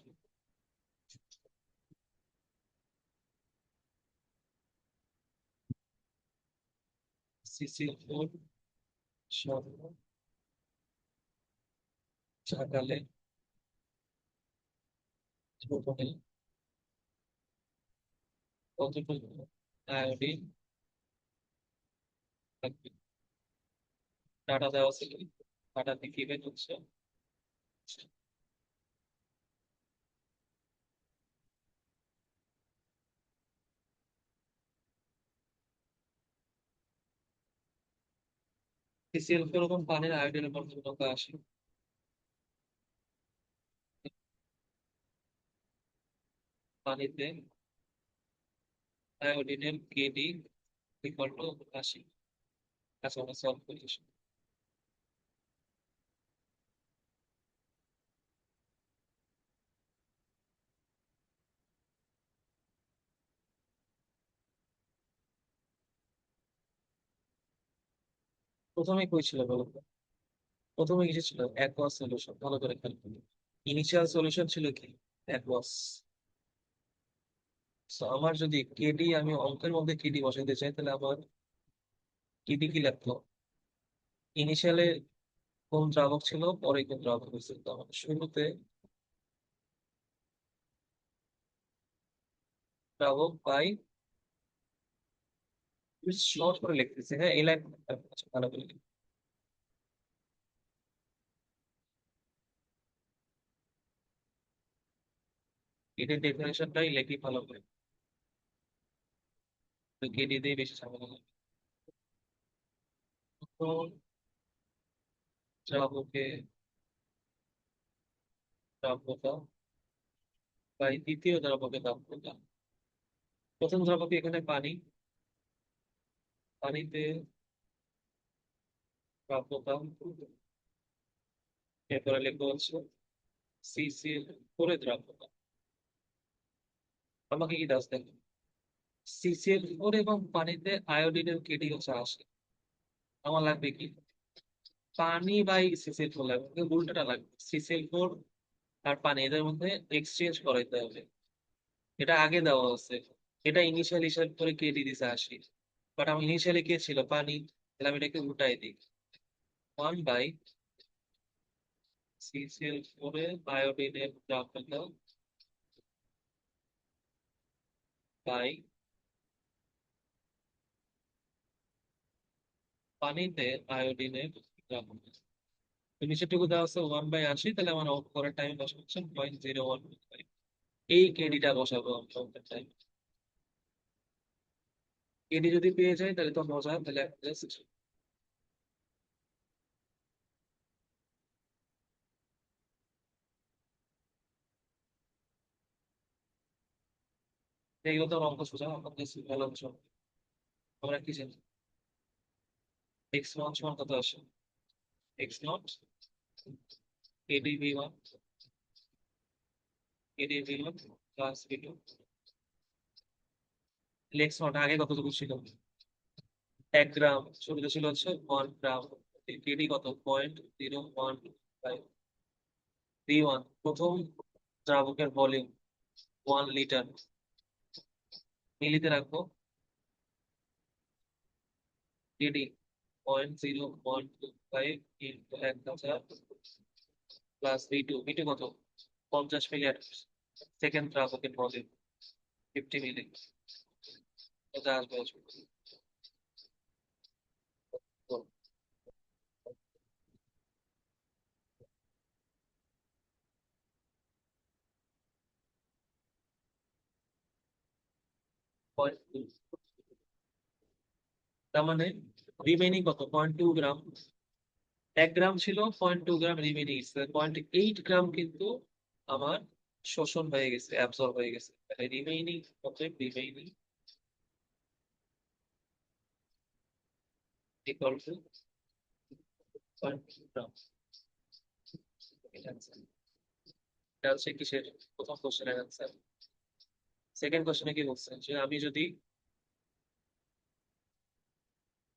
CCl4 সহ ঝাঁকালে দ্রবণে কতটুকু আয়োডিন থাকবে? ডাটা দেওয়া আছে কি? ডাটা কি বের হচ্ছে? CCl4 এবং পানির আয়োডিনের পার্থক্য আসে। পানিতে আয়োডিনের কেডি ইকুয়াল টু 80। আচ্ছা, আমরা সলভ করি। প্রথমে কই ছিল বলো তো? প্রথমে কিছু ছিল অ্যাকোয়াস সলিউশন, ভালো করে খেয়াল করি। ইনিশিয়াল সলিউশন ছিল কি? অ্যাকোয়াস। আমার যদি কেডি, আমি অঙ্কের মধ্যে কেডি বসাইতে চাই, তাহলে আমার কেডি কি লাগতো? ইনিশিয়ালে কোন দ্রাবক ছিল, পরে কোন দ্রাবক হয়েছিল, তো আমার শুরুতে দ্রাবক বাই, শর্ট করে লিখতেছি, হ্যাঁ এই লাইন ভালো করে লিখি। এটার ডেফিনেশনটাই লিখি ভালো করে, তো কেডি দিয়ে বেশি ঝামেলা লাগে। তো দ্রাবকে দ্রাব্যতা বাই দ্বিতীয় দ্রাবকে দ্রাব্যতা। প্রথম দ্রাবকে এখানে পানি, পানিতে দ্রাব্যতা, এরপরে লিখবো হচ্ছে CCl4 দ্রাব্যতা। আমাকে কি দাস দেখো, CCl4 এবং পানিতে আয়োডিনের কেডি হচ্ছে 80। আমার লাগবে কি? পানি বাই CCl4 লাগবে, কিন্তু উল্টাটা লাগবে, CCl4 আর পানি এদের মধ্যে এক্সচেঞ্জ করাইতে হবে। এটা আগে দেওয়া আছে, এটা ইনিশিয়াল হিসাব করে কেডি দিছে 80, বাট আমার ইনিশিয়ালি কে ছিল? পানি। তাহলে আমি এটাকে উল্টাই দিই, 1 বাই CCl4 এর আয়োডিনের দ্রাব্যতা বাই পানিতে আয়োডিনের দ্রাব্যতা। তো নিচেরটুকু দেওয়া আছে 1/80, তাহলে আমার অঙ্ক করার টাইম বসাচ্ছে 0.01। এই কেডিটা বসাবো আমি অঙ্কের টাইম। কেডি যদি পেয়ে যাই তাহলে তো মজা, তাহলে জাস্ট এইগুলো তো অঙ্ক সোজা, আমাদের ভালো অংশ। আমরা কি জানি? x1 সমান কত আসে? x0 KD v1, KD v1 plus v2। x0 আগে কতটুকু ছিল? 1 গ্রাম, শুরুতে ছিল হচ্ছে 1 গ্রাম। কেডি কত? 0.015। V1 প্রথম দ্রাবকের ভলিউম 1 লিটার, মিলিতে রাখবো। DD 0.0125 into 1000 plus V2, V2 কত? 50 মিলি। সেকেন্ড দ্রাবকের ভলিউম 50 মিলি। এটা আসবে আসবে 0.2, তার মানে রিমেইনিং কত? 0.2 গ্রাম। 1 গ্রাম ছিল, 0.2 গ্রাম রিমেইনিং, 0.8 গ্রাম কিন্তু আমার শোষণ হয়ে গেছে, অ্যাবজর্ব হয়ে গেছে। তাহলে রিমেইনিং কত? রিমেইনিং ইকুয়াল টু 0.2 গ্রাম। এটা answer। এটা হচ্ছে কিসের? প্রথম কোশ্চেনের অ্যান্সার। সেকেন্ড কোশ্চেনে কি বলছে যে আমি যদি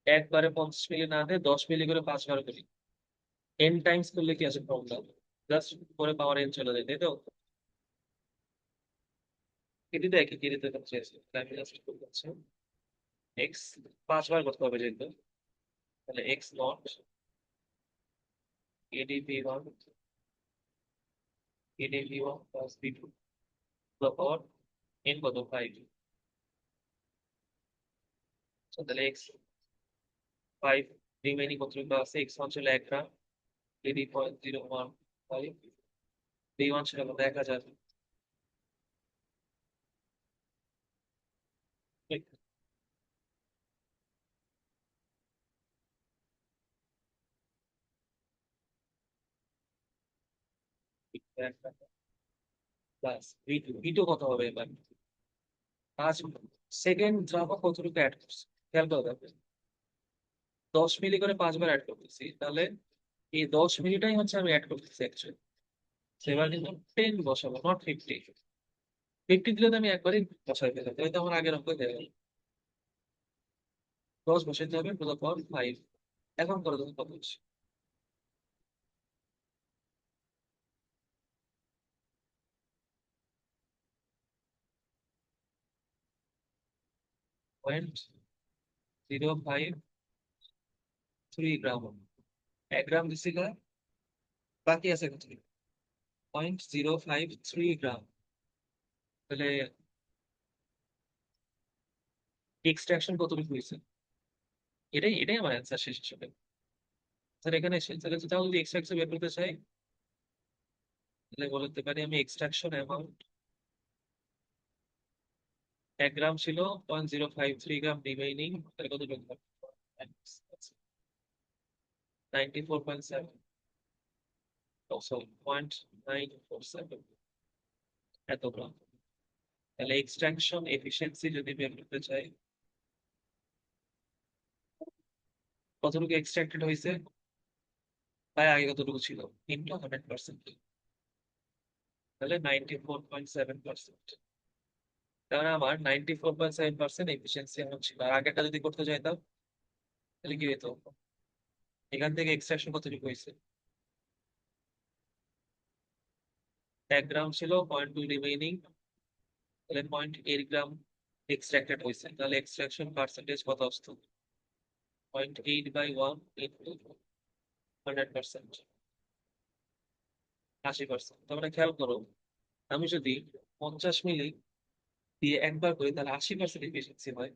একবারে 50 মিলি না দিয়ে 10 মিলি করে 5 বার করি, n টাইমস করলে কি আছে ফর্মুলা? জাস্ট করে পাওয়ার n চলে যায়, তাই তো? এটি তো একই দিতে চেয়েছি, তাই আমি জাস্ট করছি এক্স 5 বার করতে হবে যেহেতু, তাহলে x not ADP 1, ADP 1 plus B2 power n কত? 5। তাহলে x 5, রিমেইনিং কতটুকু আছে? x1 ছিল 1 গ্রাম, এডি 0.015, বি1 ছিল কত? 1000। প্লাস বি2 কত হবে এবার? 5। সেকেন্ড দ্রাবক কতটুকু অ্যাড করছে খেয়াল করতে হবে। 10 মিলি করে 5 বার অ্যাড করতেছি, তাহলে এই 10 মিলিটাই হচ্ছে আমি অ্যাড করতেছি অ্যাকচুয়ালি। এবার কিন্তু 10 বসাবো, নট 50। 50 দিলে তো আমি একবারই বসাই ফেলতাম, তাহলে তো আমার আগের অঙ্ক হয়ে গেল। 10 বসাইতে হবে টু দ্য পাওয়ার 5। এখন করে দেবো কত হচ্ছে? 0.053 গ্রাম। 1 গ্রাম দিছিল, বাকি আছে কত? 0.053 গ্রাম। তাহলে এক্সট্রাকশন কতটুকু হয়েছে? এটাই এটাই আমার অ্যান্সার শেষ হিসেবে। তাহলে এখানে তাহলে যদি এক্সট্রাকশন বের করতে চাই, তাহলে বলতে পারি আমি এক্সট্রাকশন অ্যামাউন্ট 1 গ্রাম ছিল, 0.053 গ্রাম রিমেইনিং, তাহলে কত বের করতে? 94.7, সরি 0.947 এত গ্রাম। তাহলে এক্সট্রাকশন এফিসিয়েন্সি যদি বের করতে চাই, কতটুকু এক্সট্রাক্টেড হয়েছে তাই আগে কতটুকু ছিল ইন্টু 100%, তাহলে 94.7%। তাহলে আমার 94.7% এফিসিয়েন্সি এমন ছিল। আর আগেরটা যদি করতে চাইতাম তাহলে কি হতো? এখান থেকে এক্সট্রাকশন কতটুকু হয়েছে? 1 গ্রাম ছিল, 0.2 রিমেইনিং, তাহলে 0.8 গ্রাম এক্সট্রাক্টেড হয়েছে। তাহলে এক্সট্রাকশন পার্সেন্টেজ কত আসতো? 0.8/1 ইন্টু 100%, 80%। তার খেয়াল করো, আমি যদি 50 মিলি দিয়ে একবার করি তাহলে 80% এফিসিয়েন্সি হয়।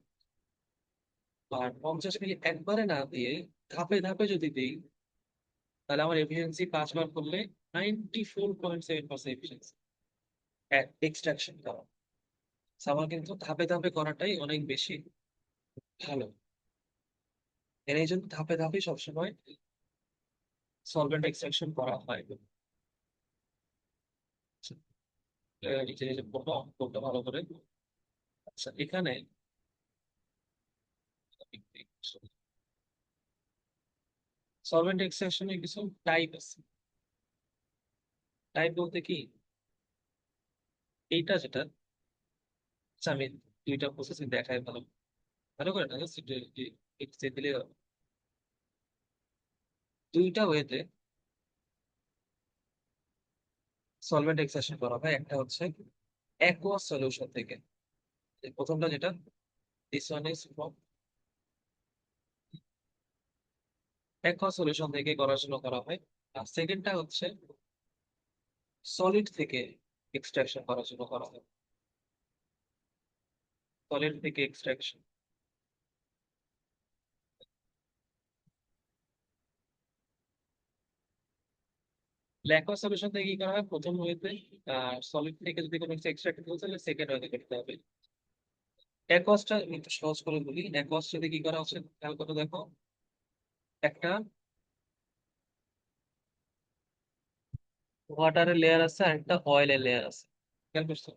আর 50 মিলি একবারে না দিয়ে ধাপে ধাপে যদি দিই, তাহলে আমার এফিসিয়েন্সি 5 বার করলে 94.7% এফিসিয়েন্সি এক্সট্রাকশন করা। So, আমার কিন্তু ধাপে ধাপে করাটাই অনেক বেশি ভালো। এর এই জন্য ধাপে ধাপে সবসময় সলভেন্ট এক্সট্রাকশন করা হয়। নিচে নিচে পড়বো অঙ্কটা ভালো করে। আচ্ছা, এখানে সলভেন্ট এক্সট্রাকশনে কিছু টাইপ আছে। টাইপ বলতে কি, এইটা যেটা, আচ্ছা আমি দুইটা প্রসেসিং দেখাই ভালো ভালো করে না, just একটু দিলে হবে। দুইটা ওয়েতে সলভেন্ট এক্সট্রাকশন করা হয়, একটা হচ্ছে অ্যাকুয়াস সলিউশন থেকে। এই প্রথমটা যেটা, this one is from aqueous solution থেকে করার জন্য করা হয়। আর সেকেন্ডটা হচ্ছে সলিড থেকে এক্সট্রাকশন করার জন্য করা হয়। সলিড থেকে এক্সট্রাকশন, অ্যাকুয়াস সলিউশন থেকে কি করা হয় প্রথম ওয়েতে। সলিড থেকে যদি কোনো কিছু এক্সট্রাক্ট করতে হলে সেকেন্ড ওয়েতে করতে হবে। অ্যাকুয়াসটা একটু সহজ করে বলি, অ্যাকুয়াস সাথে কি করা হচ্ছে খেয়াল করে দেখো। একটা ওয়াটারের লেয়ার আছে আর একটা অয়েলের লেয়ার আছে, খেয়াল করছো?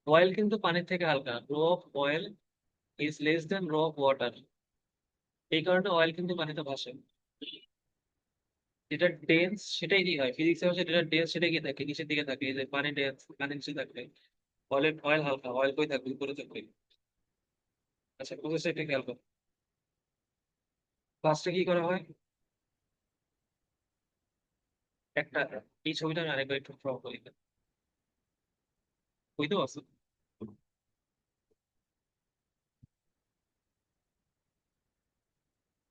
অয়েল কিন্তু পানির থেকে হালকা, র of oil is less than র অফ ওয়াটার। এই কারণে অয়েল কিন্তু পানিতে ভাসে। যেটা ডেন্স সেটাই কি হয়, ফিজিক্সে হচ্ছে যেটা ডেন্স সেটা কি থাকে, নিচের দিকে থাকে। এই যে পানি ডেন্স, পানি নিচে থাকবে। অয়েল অয়েল হালকা, অয়েল কই থাকবে, উপরে থাকবে। আচ্ছা, প্রসেসটা একটু খেয়াল করো। ফার্স্টে কি করা হয়, একটা, এই ছবিটা আমি আরেকবার একটু ড্র করি, বুঝতে পারছো?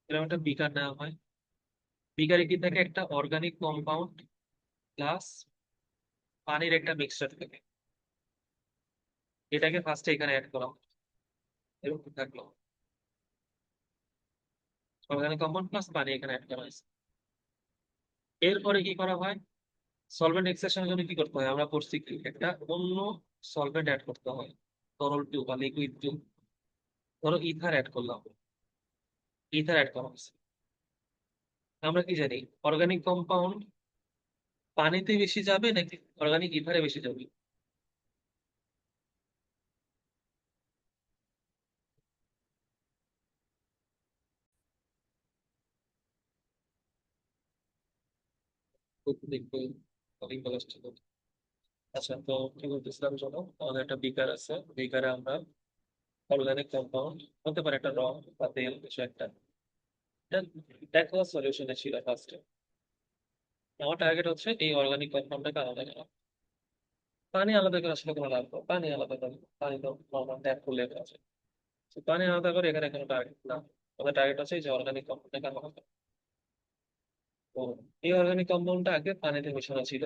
এরকম একটা বিকার নেওয়া হয়। বিকারে কি থাকে, একটা অর্গানিক কম্পাউন্ড প্লাস পানির একটা মিক্সচার থাকে। এটাকে ফার্স্টে এখানে অ্যাড করা হয়। এরকম থাকলো, অর্গানিক কম্পাউন্ড প্লাস পানি এখানে অ্যাড করা হয়েছে। এরপরে কি করা হয়, সলভেন্ট এক্সট্রাকশনের জন্য কি করতে হয়, আমরা করছি কি একটা অন্য সলভেন্ট অ্যাড করতে হয়, তরল টু বা লিকুইড টু। ধরো ইথার অ্যাড করলাম, ইথার অ্যাড করা হয়েছে। আমরা কি জানি, অর্গানিক কম্পাউন্ড পানিতে বেশি যাবে নাকি অর্গানিক ইথারে বেশি যাবে? দেখবো অনেক ভালো আসছে তো। আচ্ছা, তো কি বলতেছিলাম শোনো, আমাদের একটা বিকার আছে, বিকারে আমরা অর্গানিক কম্পাউন্ড হতে পারে একটা রং বা তেল কিছু একটা, এটা দেখো সলিউশনে ছিল ফার্স্টে। আমার টার্গেট হচ্ছে এই অর্গানিক কম্পাউন্ডটাকে আলাদা করা। পানি আলাদা করে আসলে কোনো লাভ নেই, পানি আলাদা করে, পানি তো নর্মাল ট্যাপ করলে আছে। তো পানি আলাদা করে এখানে কোনো টার্গেট না, আমাদের টার্গেট হচ্ছে এই যে অর্গানিক কম্পাউন্ডটাকে আলাদা করা। তো এই অর্গানিক কম্পাউন্ডটা আগে পানিতে মেশানো ছিল।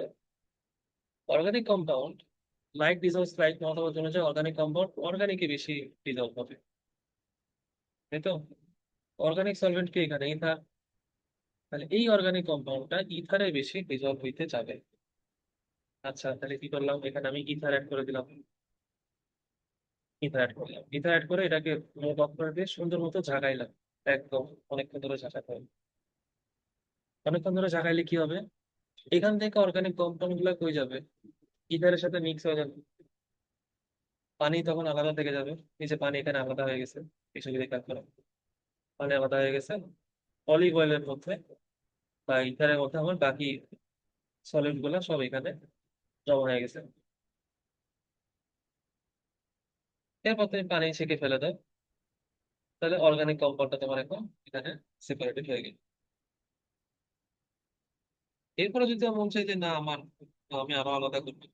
Organic compound like dissolves like মতামত অনুযায়ী অর্গানিক কম্পাউন্ড অর্গানিকে বেশি ডিজলভ হবে, তাই তো? অর্গানিক সলভেন্ট কি এখানে ইথার, তাহলে এই অর্গানিক কম্পাউন্ডটা ইথারে বেশি ডিজলভ হইতে যাবে। আচ্ছা, তাহলে কি করলাম, এখানে আমি ইথার অ্যাড করে দিলাম। ইথার অ্যাড করলাম, ইথার অ্যাড করে এটাকে মুভ অফ করে দিয়ে সুন্দর মতো ঝাঁকাইলাম। একদম অনেকক্ষণ ধরে ঝাঁকাতে হবে। অনেকক্ষণ ধরে ঝাঁকাইলে কি হবে, এখান থেকে অর্গানিক কম্পাউন্ড গুলা কই যাবে, ইথারের সাথে মিক্স হয়ে যাবে। পানি তখন আলাদা থেকে যাবে। এই যে পানি এখানে আলাদা হয়ে গেছে, এই ছবি দেখে আপনারা, পানি আলাদা হয়ে গেছে। অলিভ অয়েলের মধ্যে বা ইথারের মধ্যে আমার বাকি সলিড গুলা সব এখানে জমা হয়ে গেছে। এরপর তুমি পানি ছেঁকে ফেলে দাও, তাহলে অর্গানিক কম্পাউন্ডটা তোমার এখন এখানে সেপারেটেড হয়ে গেল। এরপরে যদি আমার মন চাই যে না আমার, আমি আরো আলাদা করবো,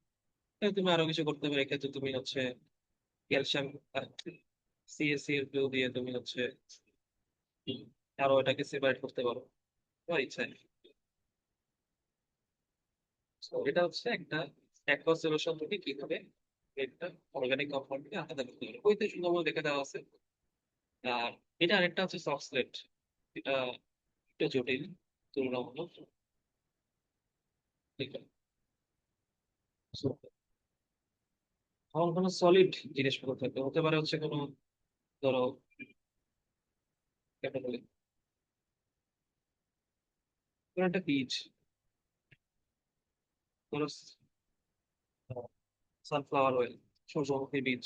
তাহলে তুমি আরো কিছু করতে পারো। এক্ষেত্রে তুমি হচ্ছে ক্যালসিয়াম সিএসসি এর ফ্লু দিয়ে তুমি হচ্ছে আরো এটাকে সেপারেট করতে পারো, তোমার ইচ্ছা। তো এটা হচ্ছে একটা অ্যাকোয়াস সলিউশন থেকে কিভাবে একটা অর্গানিক কম্পাউন্ডকে আলাদা করতে পারো, বইতে সুন্দর করে দেখে দেওয়া আছে। আর এটা আরেকটা হচ্ছে সক্সলেট, এটা একটু জটিল তুলনামূলক। ঠিক আছে? So, আমার কোনো সলিড জিনিসপত্র থাকবে, হতে পারে হচ্ছে কোনো, ধরো কেমনে বলি, কোনো একটা বীজ, ধরো সানফ্লাওয়ার অয়েল, সূর্যমুখী বীজ,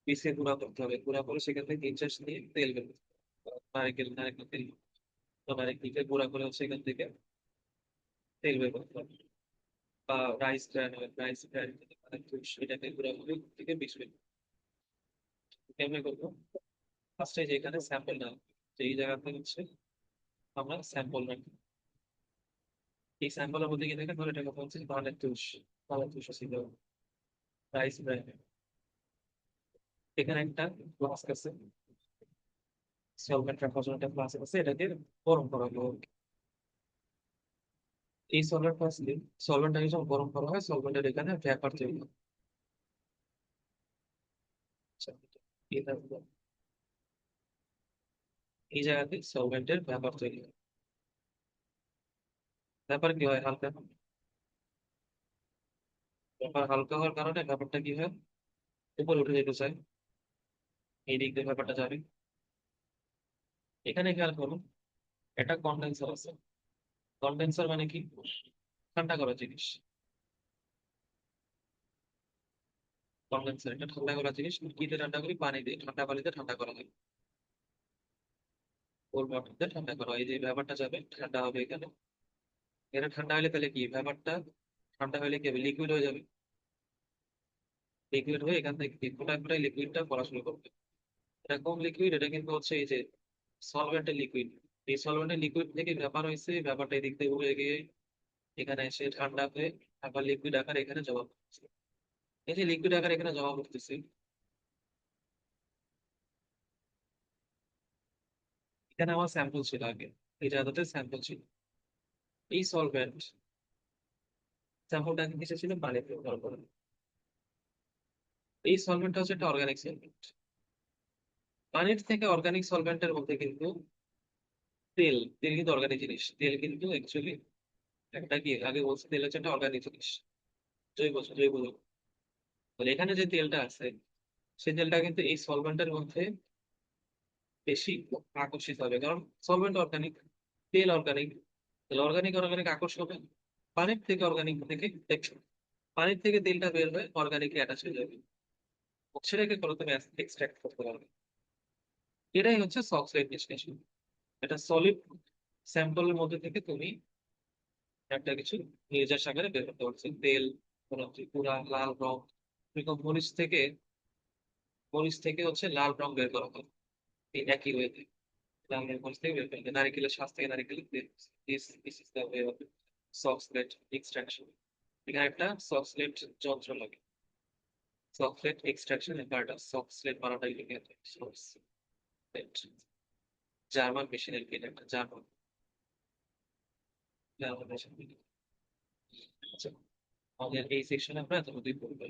বীজকে গুঁড়া করতে হবে, গুঁড়া করে সেখান থেকে ইনচার্জ নিয়ে তেল বের করতে হবে। নারকেল, নারকেল তেল বা নারকেলকে গুঁড়া করে হচ্ছে এখান থেকে তেল বের করতে হবে। বা rice bran oil, rice bran এটাকে গুঁড়া করে থেকে বীজ বের করতে হবে। কেমনে করবো, ফার্স্টে যেখানে স্যাম্পল না, এই জায়গাতে হচ্ছে আমরা স্যাম্পল রাখি। এই স্যাম্পলের মধ্যে কি দেখেন, ধরে টাকা বলছে ধানের তুষ, ধানের তুষ ছিল, রাইস ব্র্যান্ড। এখানে একটা ফ্লাস্ক আছে, সলভেন্ট রাখার জন্য একটা ফ্লাস্ক আছে, এটাকে গরম করা হলো। এই সলভেন্ট ফ্লাস্কে, সলভেন্টটাকে যখন গরম করা হয়, সলভেন্টের এখানে ভ্যাপার তৈরি হয়। আচ্ছা, এটা হলো, এই জায়গাতে সলভেন্টের ভ্যাপার তৈরি হয়। ভ্যাপার কি হয়, হালকা, ভ্যাপার হালকা হওয়ার কারণে ভ্যাপারটা কি হয়, উপরে উঠে যেতে চায়, এই দিক দিয়ে ব্যাপারটা যাবে। এখানে খেয়াল করুন, একটা কন্ডেন্সার আছে। কন্ডেন্সার মানে কি, ঠান্ডা করা জিনিস। কন্ডেন্সার এটা ঠান্ডা করা জিনিস। কিতে ঠান্ডা করি, পানি দিয়ে, ঠান্ডা পানিতে ঠান্ডা করা হয়, কোল্ড ওয়াটার দিয়ে ঠান্ডা করা হয়। এই যে ব্যাপারটা যাবে, ঠান্ডা হবে এখানে। এটা ঠান্ডা হলে তাহলে কি, ব্যাপারটা ঠান্ডা হলে কি হবে, লিকুইড হয়ে যাবে। লিকুইড হয়ে এখান থেকে ফোটায় ফোটায় লিকুইডটা পড়া শুরু করবে। এটা কোন লিকুইড, এটা কিন্তু হচ্ছে এই যে সলভেন্টের লিকুইড। এই সলভেন্টের লিকুইড থেকে ব্যাপার হয়েছে, ব্যাপারটা এদিক থেকে উড়ে গিয়ে এখানে এসে ঠান্ডা হয়ে আবার লিকুইড আকার এখানে জমা করতেছে। এই যে লিকুইড আকার এখানে জমা করতেছে, এখানে আমার স্যাম্পল ছিল আগে, এই জায়গাতে স্যাম্পল ছিল। এই সলভেন্ট স্যাম্পলটা কিসে ছিল, পানিতে ব্যবহার করে। এই সলভেন্টটা হচ্ছে একটা অর্গানিক সলভেন্ট। পানির থেকে অর্গানিক সলভেন্টের মধ্যে কিন্তু তেল, তেল কিন্তু অর্গানিক জিনিস। তেল কিন্তু অ্যাকচুয়ালি একটা কি, আগে বলছে তেল হচ্ছে একটা অর্গানিক জিনিস, জৈব, জৈব যৌগ। তাহলে এখানে যে তেলটা আছে, সেই তেলটা কিন্তু এই সলভেন্টের মধ্যে বেশি আকর্ষিত হবে, কারণ সলভেন্ট অর্গানিক, তেল অর্গানিক। তাহলে অর্গানিক অর্গানিক আকর্ষণ হবে। পানির থেকে অর্গানিক থেকে পানির থেকে তেলটা বের হয়ে অর্গানিক অ্যাটাচ হয়ে যাবে, সেটাকে করে তুমি এক্সট্রাক্ট করতে পারবে। এটাই হচ্ছে সক্সলেট ডিস্টিলেশন। এটা সলিড স্যাম্পলের মধ্যে থেকে তুমি একটা কিছু নির্যাস আকারে বের করতে পারছো, তেল, কোনো পুরা লাল রং। এরকম মরিচ থেকে হচ্ছে লাল রং বের করা হয়, এই একই ওয়েতে। লাল রং মরিচ থেকে বের করা হয়, নারিকেলের শ্বাস থেকে নারিকেলের তেল। This is the way of Soxhlet extraction. এখানে একটা সক্সলেট যন্ত্র লাগে, সক্সলেট এক্সট্রাকশন অ্যাপারেটাস, সক্সলেট বানাটাই লিখে আছে সক্সলেট। জার্মান মেশিনের কি, এটা একটা জার্মান, জার্মান মেশিন। আচ্ছা, আমাদের এই সেকশনে আমরা এতটুকুই পড়বো।